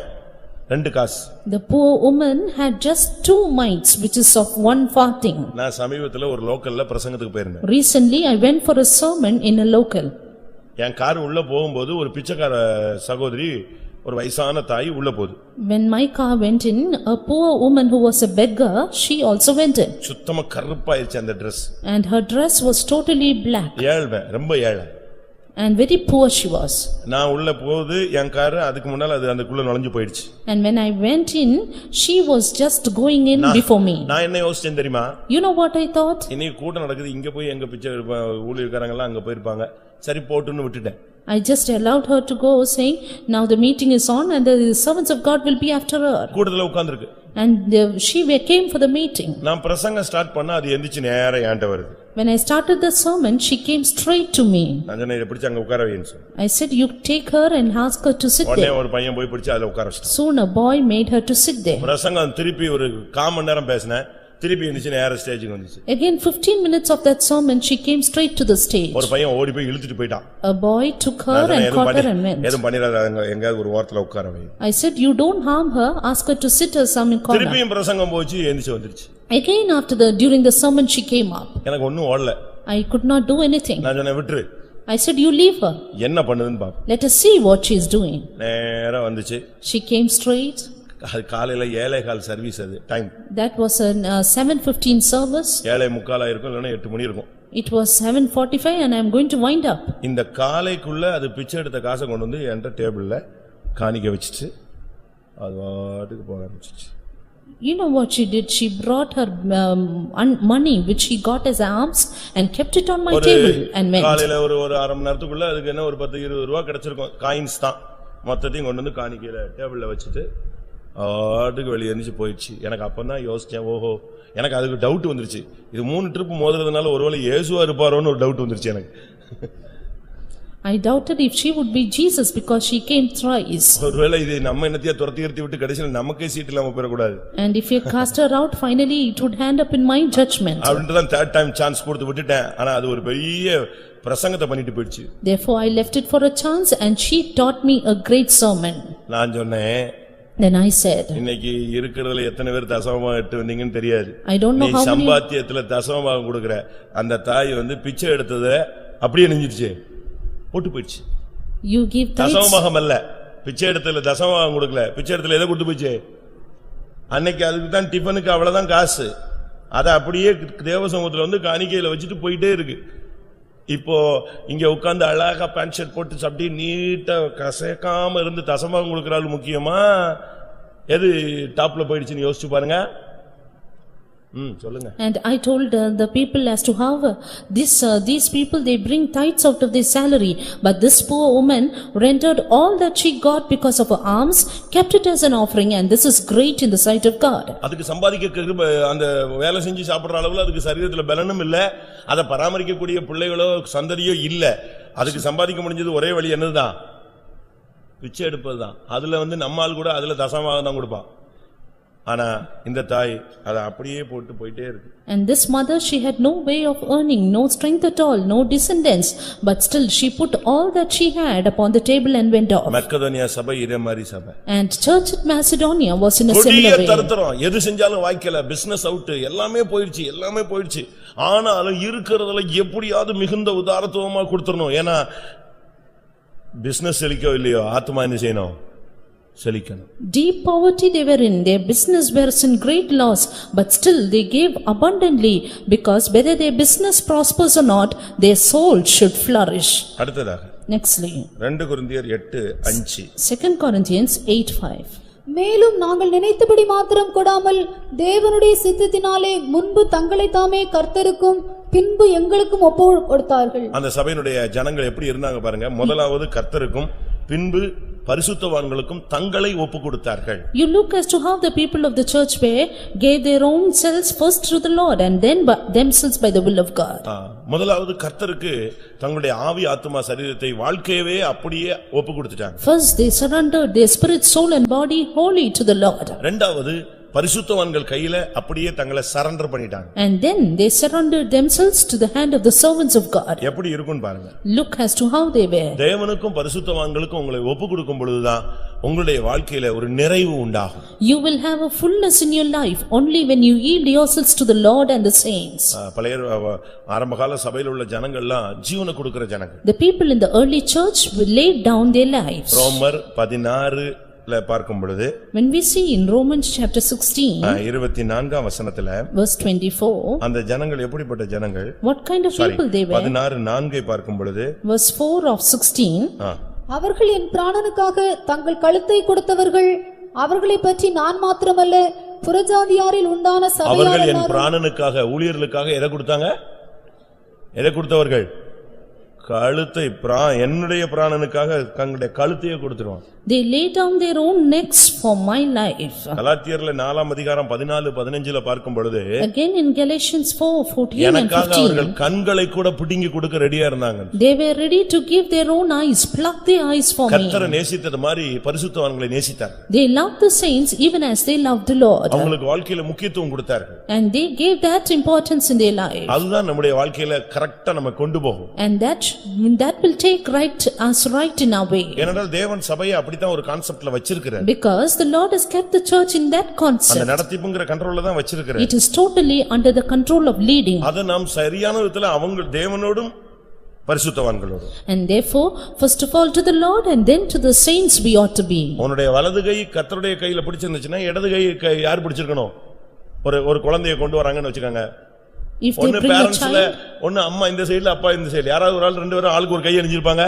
2 காசு. The poor woman had just 2 mites, which is of 1 farthing. நான் சமீபத்துல ஒரு லோக்கல்ல பிரசங்கத்துக்கு போயிருந்தேன். Recently I went for a sermon in a local. N car உள்ள போகும்போது ஒரு பிச்சைக்கார சகோதரி, ஒரு வயசான தாய் உள்ள போகுது. When my car went in, a poor woman who was a beggar, she also went in. சுத்தமா கருப்பாயிருச்சு அந்த Dress. And her dress was totally black. ஏழ்மை, ரொம்ப ஏழை. And very poor she was. நான் உள்ள போகுது, என் கார் அதுக்கு முன்னால அது அதுக்குள்ள நுழைஞ்சு போயிடுச்சு. And when I went in, she was just going in before me. நான் என்ன யோசிச்சேன் தெரியுமா? You know what I thought? இன்னைக்கு கூட்டம் நடக்குது, இங்க போய் எங்க பிச்சை ஊழியக்காரங்க எல்லாம் அங்க போயிருப்பாங்க, சரி போட்டுன்னு விட்டுட்டேன். I just allowed her to go, saying, now the meeting is on and the servants of God will be after her. கூட்டத்துல உட்கார்ந்திருக்கு. And she came for the meeting. நான் பிரசங்கம் ஸ்டார்ட் பண்ணா அது எந்திச்சு நேரா என்கிட்ட வருது. When I started the sermon, she came straight to me. நான் சொன்னேன், இத பிடிச்சு அங்க உட்கார வைன்னு சொன்னேன். I said, you take her and ask her to sit உடனே there. ஒரு பையன் போய் பிடிச்சு அதுல உட்கார வச்சிட்டான். Soon a boy made her to sit there. பிரசங்கம் திருப்பி ஒரு 1/4 மணி நேரம் பேசினேன், திருப்பி எந்திச்சு நேரா ஸ்டேஜுக்கு வந்துச்சு. Again 15 minutes of that sermon, she came straight to the stage. ஒரு பையன் ஓடி போய் இழுத்துட்டு போயிட்டான். A boy took her and caught her and went. எதுவும் பண்ணிராத, எங்கயாவது ஒரு ஓரத்துல உட்கார வை. I said, you don't harm her, ask her to sit her some in corner. திருப்பியும் பிரசங்கம் போச்சு, எந்திச்சு வந்துருச்சு. Again during the sermon she came up. எனக்கு ஒண்ணும் ஓடல. I could not do anything. நான் சொன்னேன், விட்டுரு. I said, you leave her. என்ன பண்ணுதுன்னு பாப்போம். Let us see what she is doing. நேரா வந்துச்சு. She came straight. அது காலையில 7:15 சர்வீஸ், அது time. That was a 7:15 service. 7:45 இருக்கும், இல்லனா 8 மணி இருக்கும். It was 7:45 and I am going to wind up. இந்த காலைக்குள்ள அது பிச்சை எடுத்த காசை கொண்டு வந்து என்கிட்ட டேபிள்ல காணிக்க வச்சிட்டு அது வாட்டுக்கு போக ஆரம்பிச்சிச்சு. You know what she did? She brought her money which she got as alms and kept it on my table and went. காலையில ஒரு 1/2 மணி நேரத்துக்குள்ள அதுக்கு என்ன ஒரு 10-20 ரூபாய் கிடைச்சிருக்கும், காயின்ஸ் தான். மொத்தத்தையும் கொண்டு வந்து காணிக்கையில டேபிள்ல வச்சுட்டு ஆட்டுக்கு வெளியே எரிஞ்சு போயிடுச்சு. எனக்கு அப்பதான் யோசிச்சேன், ஓஹோ, எனக்கு அதுக்கு டவுட் வந்துருச்சு. இது 3 ட்ரிப் மோதுறதுனால ஒருவேளை இயேசுவா இருப்பாரோன்னு ஒரு டவுட் வந்துருச்சு எனக்கு. I doubted if she would be Jesus because she came thrice. ஒருவேளை இது நம்ம என்னத்தையா துரத்தி விட்டு கடைசியில நமக்கே சீட் இல்லாம போயிடக்கூடாது. And if you cast her out, finally it would end up in my judgment. அப்படின்ட்டு தான் தேர்ட் டைம் சான்ஸ் கொடுத்து விட்டுட்டேன். ஆனா அது ஒரு பெரிய பிரசங்கத்தை பண்ணிட்டு போயிடுச்சு. Therefore I left it for a chance and she taught me a great sermon. நான் சொன்னேன், Then I said, இன்னைக்கு இருக்கிறதுல எத்தனை பேர் தசமபாகம் எடுத்து வந்தீங்கன்னு தெரியாது. I don't know நீ how many. சம்பாத்தியத்துல தசமபாகம் கொடுக்கற அந்த தாய் பிச்சை எடுத்ததை அப்படியே நெஞ்சிருச்சு, போட்டு போயிடுச்சு. You give tithes. தசமபாகம் அல்ல, பிச்சை எடுத்ததுல தசமபாகம் கொடுக்கல, பிச்சை எடுத்ததுல எதை கொடுத்து போயிடுச்சு? அன்னைக்கு அதுக்கு தான் டிஃபனுக்கு அவ்வளவுதான் காசு. அதை அப்படியே தேவசமூகத்துல காணிக்கையில வச்சுட்டு போயிட்டே இருக்கு. இப்போ இங்க உட்கார்ந்து அழகா பேண்ட் ஷர்ட் போட்டு சாப்பிட்டு நீட்டா கசக்காம இருந்து தசமபாகம் கொடுக்கறாள் முக்கியமா, எது டாப்ல போயிடுச்சுன்னு யோசிச்சு பாருங்க. சொல்லுங்க. And I told the people as to how these people they bring tithes out of their salary, but this poor woman rendered all that she got because of her alms, kept it as an offering, and this is great in the sight of God. அதுக்கு சம்பாதிக்க அந்த வேலை செஞ்சு சாப்பிடுற அளவுல அதுக்கு சரீரத்துல பலனும் இல்ல, அதை பராமரிக்க கூடிய பிள்ளைகளோ சந்ததியோ இல்ல. அதுக்கு சம்பாதிக்க முடிஞ்சது ஒரே வழி என்னதுதான்? பிச்சை எடுப்பதுதான். அதுல நம்மால் கூட அதுல தசமபாகம் தான் கொடுப்பான். ஆனா இந்த தாய் அதை அப்படியே போட்டு போயிட்டே இருக்கு. And this mother, she had no way of earning, no strength at all, no descendants, but still she put all that she had upon the table and went off. Macedonia சபை இதே மாதிரி சபை. And church at Macedonia was in a similar way. தரதரம் எது செஞ்சாலும் வாய்க்கல, பிசினஸ் அவுட், எல்லாமே போயிடுச்சு. ஆனாலும் இருக்கிறதுல எப்படியாவது மிகுந்த உதாரத்துவமா கொடுத்துறணும். ஏன்னா பிசினஸ் செழிக்கோ இல்லையோ, ஆத்மா என்ன செய்யணும்? செழிக்கணும். Deep poverty they were in, their business was in great loss, but still they gave abundantly, because whether their business prospers or not, their soul should flourish. அடுத்ததாக Nextly, 2 கொரிந்தியர் 8:5. 2 Corinthians 8:5. மேலும் நாங்கள் நினைத்தபடி மாத்திரம் கொடாமல் தேவனுடைய சித்தத்தினாலே முன்பு தங்களை தாமே கர்த்தருக்கும் பின்பு எங்களுக்கும் ஒப்பு கொடுத்தார்கள். அந்த சபையினுடைய ஜனங்கள் எப்படி இருந்தாங்க பாருங்க. முதலாவது கர்த்தருக்கும் பின்பு பரிசுத்தவான்களுக்கும் தங்களை ஒப்பு கொடுத்தார்கள். You look as to how the people of the church gave their own selves first to the Lord and then themselves by the will of God. முதலாவது கர்த்தருக்கு தங்களுடைய ஆவி ஆத்துமா சரீரத்தை வாழ்க்கையவே அப்படியே ஒப்பு கொடுத்துட்டாங்க. First they surrendered their spirit, soul and body wholly to the Lord. இரண்டாவது பரிசுத்தவான்கள் கையில அப்படியே தங்களை சரண்டர் பண்ணிட்டாங்க. And then they surrendered themselves to the hand of the servants of God. எப்படி இருக்குன்னு பாருங்க. Look as to how they were. தேவனுக்கும் பரிசுத்தவான்களுக்கும் உங்களை ஒப்பு கொடுக்கும் பொழுதுதான் உங்களுடைய வாழ்க்கையில ஒரு நிறைவு உண்டாகும். You will have a fullness in your life only when you yield yourselves to the Lord and the saints. பழைய ஆரம்பகால சபையில் உள்ள ஜனங்கள்லாம் ஜீவனை கொடுக்கிற ஜனங்கள். The people in the early church will lay down their lives. ரோமர் 16 பார்க்கும் பொழுது, when we see in Romans chapter 16 24ஆம் வசனத்துல verse 24, அந்த ஜனங்கள் எப்படிப்பட்ட ஜனங்கள், what kind of people they were. 16:4 பார்க்கும் பொழுது verse 4 of 16, அவர்கள் என் பிராணனுக்காக தங்கள் கழுத்தை கொடுத்தவர்கள், அவர்களை பற்றி நான் மாத்திரமல்ல புறஜாதியாரில் உண்டான சபையார் அவர்கள் என் பிராணனுக்காக ஊழியர்களுக்காக எதை கொடுத்தாங்க? எதை கொடுத்தவர்கள்? கழுத்தை. என்னுடைய பிராணனுக்காக தங்களுடைய கழுத்தையே கொடுத்துருவான். They lay down their own necks for my life. கலாத்தியர்ல 4ஆம் அதிகாரம் 14-15 பார்க்கும் பொழுது, Again in Galatians 4:14 and எனக்காக 15, அவர்கள் கண்களை கூட பிடுங்கி கொடுக்க ரெடியா இருந்தாங்க. they were ready to give their own eyes, pluck their eyes for me. கர்த்தரை நேசித்தது மாதிரி பரிசுத்தவான்களை நேசித்தார். They loved the saints even as they loved the Lord. அவங்களுக்கு வாழ்க்கையில முக்கியத்துவம் கொடுத்தார்கள். And they gave that importance in their life. அதுதான் நம்முடைய வாழ்க்கையில கரெக்ட்டா நம்ம கொண்டு போகும். And that will take us right in our way. ஏனென்றால் தேவன் சபையை அப்படிதான் ஒரு கான்செப்ட்ல வச்சிருக்கிறார். Because the Lord has kept the church in that அந்த concept. நடத்திப்புங்கற கண்ட்ரோல்ல தான் வச்சிருக்கிறார். It is totally under the control of leading. அத நாம் சரியான விதத்துல அவங்க தேவனோடும் பரிசுத்தவான்களோடும். And therefore, first of all to the Lord and then to the saints we ought to be. உன்னுடைய வலது கை கர்த்தருடைய கையில பிடிச்சிருந்துச்சுனா இடது கை யார் பிடிச்சிருக்கணும்? ஒரு குழந்தையை கொண்டு வராங்கன்னு வெச்சுக்கங்க. If they bring a child, ஒன்னு அம்மா இந்த சைடுல அப்பா இந்த சைடுல, யாராவது ஒரு ஆள் ரெண்டு பேரும் ஆளுக்கு ஒரு கை அணிஞ்சிருப்பாங்க,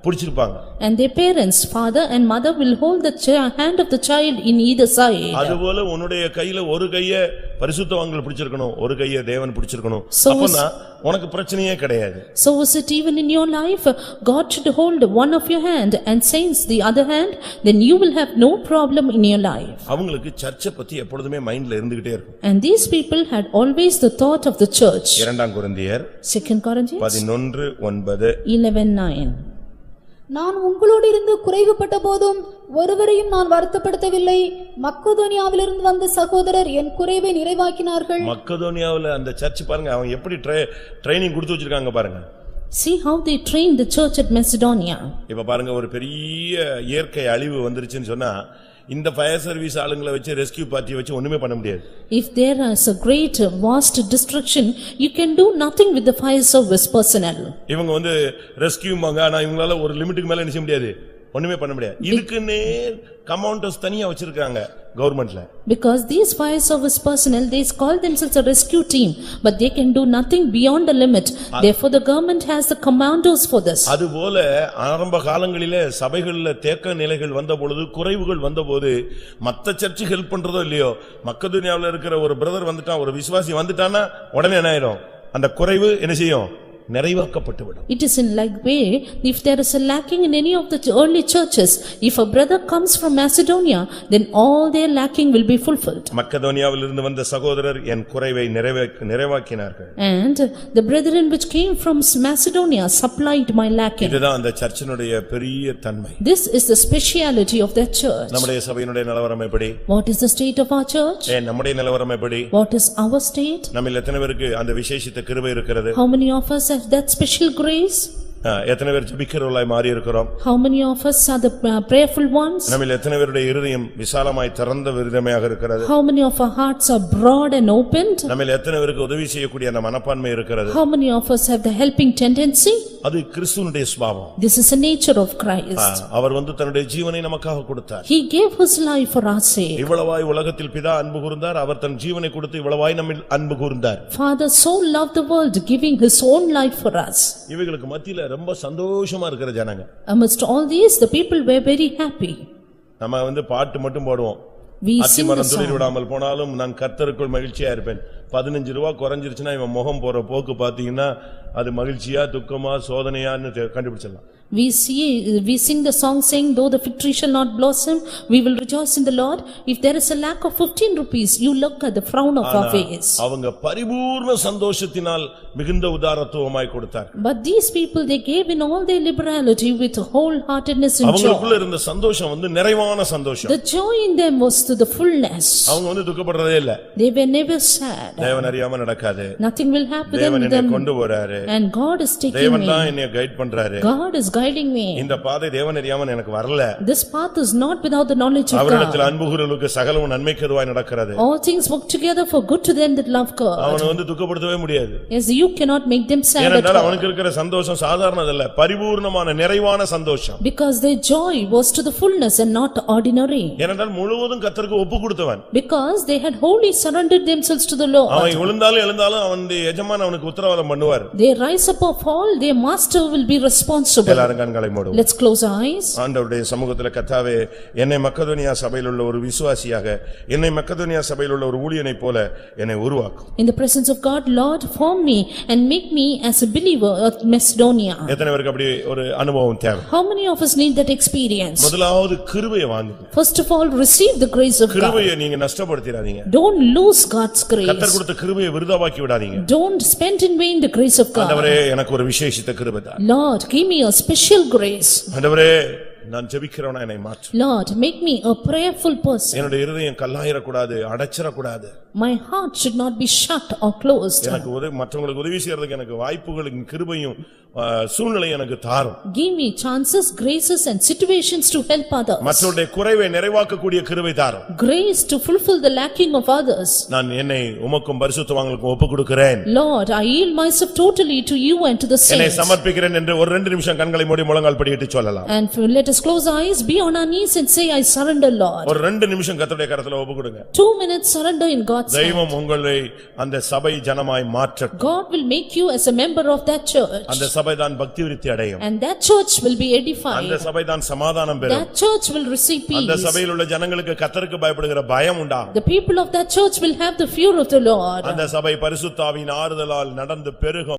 பிடிச்சிருப்பாங்க. And their parents, father and mother will hold the hand of the child in either side. அதுபோல உன்னுடைய கையில ஒரு கையை பரிசுத்தவான்கள் பிடிச்சிருக்கணும், ஒரு கையை தேவன் பிடிச்சிருக்கணும். அப்பனா உனக்கு பிரச்சனையே கிடையாது. So is it even in your life? God should hold one of your hand and saints the other hand, then you will have no problem in your life. அவங்களுக்கு சர்ச்சை பத்தி எப்பொழுதுமே மைண்ட்ல இருந்துகிட்டே இருக்கும். And these people had always the thought of the church. 2 கொரிந்தியர் 2 Corinthians 11:9 11:9. நான் உங்களோடு இருந்து குறைவுபட்ட போதும் ஒருவரையும் நான் வருத்தப்படுத்தவில்லை. மக்கதோனியாவிலிருந்து வந்த சகோதரர் என் குறைவை நிறைவாக்கினார்கள். மக்கதோனியாவுல அந்த சர்ச் பாருங்க, அவங்க எப்படி ட்ரைனிங் கொடுத்து வச்சிருக்காங்க பாருங்க. See how they trained the church at Macedonia. இப்ப பாருங்க, ஒரு பெரிய இயற்கை அழிவு வந்துருச்சுன்னு சொன்னா இந்த ஃபயர் சர்வீஸ் ஆளுங்களை வச்சு ரெஸ்கியூ பார்ட்டியை வச்சு ஒண்ணுமே பண்ண முடியாது. If there is a great vast destruction, you can do nothing with the fire service personnel. இவங்க வந்து ரெஸ்கியூமாங்க, ஆனா இவங்களால ஒரு லிமிட்டுக்கு மேல என்ன செய்ய முடியாது, ஒண்ணுமே பண்ண முடியாது. இதுக்குன்னே கமாண்டர்ஸ் தனியா வச்சிருக்காங்க கவர்மெண்ட்ல. Because these fire service personnel, they call themselves a rescue team, but they can do nothing beyond the limit. Therefore the government has the commandos for this. அதுபோல ஆரம்ப காலங்களிலே சபைகளிலே தேக்க நிலைகள் வந்த பொழுது, குறைவுகள் வந்தபோது மத்த சர்ச் ஹெல்ப் பண்றதோ இல்லையோ, மக்கதோனியாவுல இருக்கிற ஒரு பிரதர் வந்துட்டான், ஒரு விசுவாசி வந்துட்டானா உடனே என்ன ஆயிடும், அந்த குறைவு என்ன செய்யும், நிறைவாக்கப்பட்டுவிடும். It is in like way, if there is a lacking in any of the early churches, if a brother comes from Macedonia, then all their lacking will be fulfilled. மக்கதோனியாவிலிருந்து வந்த சகோதரர் என் குறைவை நிறைவாக்கினார்கள். And the brethren which came from Macedonia supplied my lacking. இதுதான் அந்த சர்ச்சினுடைய பெரிய தன்மை. This is the speciality of that church. நம்முடைய சபையினுடைய நிலவரம் எப்படி? What is the state of our church? நம்முடைய நிலவரம் எப்படி? What is our state? நம்மில் எத்தனை பேருக்கு அந்த விசேஷித்த கிருபை இருக்கிறது? How many of us have that special grace? எத்தனை பேர் ஜெபிக்கிறவர்களாய் மாறி இருக்கிறோம்? How many of us are the prayerful ones? நம்மில் எத்தனை பேருடைய இருதயம் விசாலமாய் திறந்த விருதமையாக இருக்கிறது? How many of our hearts are broad and opened? நம்மில் எத்தனை பேருக்கு உதவி செய்யக்கூடிய அந்த மனப்பான்மை இருக்கிறது? How many of us have the helping tendency? அது கிறிஸ்துவினுடைய சுபாவம். This is the nature of Christ. அவர் வந்து தன்னுடைய ஜீவனை நமக்காக கொடுத்தார். He gave his life for our sake. இவ்வளவாய் உலகத்தில் பிதா அன்பு கூர்ந்தார், அவர் தன் ஜீவனை கொடுத்து இவ்வளவாய் நம்மில் அன்பு கூர்ந்தார். Father so loved the world, giving his own life for us. இவைகளுக்கு மத்தியில ரொம்ப சந்தோஷமா இருக்கிற ஜனங்க. Amidst all these, the people were very happy. நம்ம வந்து பாட்டு மட்டும் பாடுவோம். We sing the அத்திமரம் துளிர் song. விடாமல் போனாலும் நான் கர்த்தருக்குள் மகிழ்ச்சியா இருப்பேன். 15 ரூபாய் குறைஞ்சிருச்சுன்னா இவன் முகம் போற போக்கு பாத்தீங்கன்னா அது மகிழ்ச்சியா துக்கமா சோதனையான்னு கண்டுபிடிச்சிடலாம். We sing the song saying, though the fig tree shall not blossom, we will rejoice in the Lord. If there is a lack of 15 rupees, you look at the frown of our face. அவங்க பரிபூர்ண சந்தோஷத்தினால் மிகுந்த உதாரத்துவமாய் கொடுத்தார். But these people, they gave in all their liberality with wholeheartedness and joy. அவங்களுக்குள்ள இருந்த சந்தோஷம் வந்து நிறைவான சந்தோஷம். The joy in them was to the fullness. அவங்க வந்து துக்கப்படுறதே இல்ல. They were never sad. தேவன் அறியாம நடக்காது. Nothing will happen தேவன் to என்னை them. கொண்டு போறாரு. And God is taking தேவன் me. தான் என்னை கைட் பண்றாரு. God is guiding me. இந்த பாதை தேவன் அறியாம எனக்கு வரல. This path is not without the knowledge of அவரிடத்தில் God. அன்பு கூர்ந்தவர்களுக்கு சகலமும் நன்மைக்கேதுவாய் நடக்கிறது. All things work together for good to them that love God. அவனை வந்து துக்கப்படுத்தவே முடியாது. Yes, you cannot make them sad at ஏனென்றால் all. அவனுக்கு இருக்கிற சந்தோஷம் சாதாரணதல்ல, பரிபூர்ணமான நிறைவான சந்தோஷம். Because their joy was to the fullness and not ordinary. ஏனென்றால் முழுவதும் கர்த்தருக்கு ஒப்பு கொடுத்தவன். Because they had wholly surrendered themselves to the Lord. அவன் விழுந்தாலும் எழுந்தாலும் அவனுடைய எஜமான் அவனுக்கு உத்தரவாதம் பண்ணுவார். They rise up or fall, their master will be responsible. எல்லாரும் கண்களை மூடுவோம். Let's close our eyes. ஆண்டவருடைய சமூகத்தில் கர்த்தாவே, என்னை மக்கதோனியா சபையில் உள்ள ஒரு விசுவாசியாக, என்னை மக்கதோனியா சபையில் உள்ள ஒரு ஊழியனைப் போல என்னை உருவாக்கும். In the presence of God, Lord, form me and make me as a believer of Macedonia. எத்தனை பேருக்கு அப்படி ஒரு அனுபவம் தேவை? How many of us need that experience? முதலாவது கிருபையை வாங்குங்க. First of all, receive the grace of God. கிருபையை நீங்க நஷ்டப்படுத்திராதீங்க. Don't lose God's grace. கர்த்தர் கொடுத்த கிருபையை விருதாவாக்கி விடாதீங்க. Don't spend in vain the grace of God. ஆண்டவரே, எனக்கு ஒரு விசேஷித்த கிருபை தார். Lord, give me a special grace. ஆண்டவரே, நான் ஜெபிக்கிறவனா என்னை மாற்று. Lord, make me a prayerful person. என்னுடைய இருதயம் கல்லாயிரக்கூடாது, அடைச்சிரக்கூடாது. My heart should not be shut or closed. எனக்கு மற்றவங்களுக்கு உதவி செய்யறதுக்கு எனக்கு வாய்ப்புகளும் கிருபையும் சூழ்நிலை எனக்கு தாரும். Give me chances, graces and situations to help others. மற்றவருடைய குறைவை நிறைவாக்கக்கூடிய கிருபை தாரும். Grace to fulfill the lacking of others. நான் என்னை உமக்கும் பரிசுத்தவான்களுக்கும் ஒப்புக் கொடுக்கிறேன். Lord, I yield myself totally to you and to the என்னை saints. சமர்ப்பிக்கிறேன் என்று ஒரு 2 நிமிஷம் கண்களை மூடி முழங்கால் படியிட்டு சொல்லலாம். And let us close our eyes, be on our knees and say, I surrender, Lord. ஒரு 2 நிமிஷம் கர்த்தருடைய கரத்துல ஒப்புக் கொடுங்க. 2 minutes surrender in God's hand. தெய்வம் உங்களை அந்த சபை ஜனமாய் மாற்றட்டும். God will make you as a member of that church. அந்த சபைதான் பக்தி விருத்தி அடையும். And that church will be edified. அந்த சபைதான் சமாதானம் பெறும். That church will receive peace. அந்த சபையில் உள்ள ஜனங்களுக்கு கர்த்தருக்கு பயப்படுகிற பயம் உண்டாகும். The people of that church will have the fear of the Lord. அந்த சபை பரிசுத்த ஆவியின் ஆறுதலால் நடந்து பெருகும்.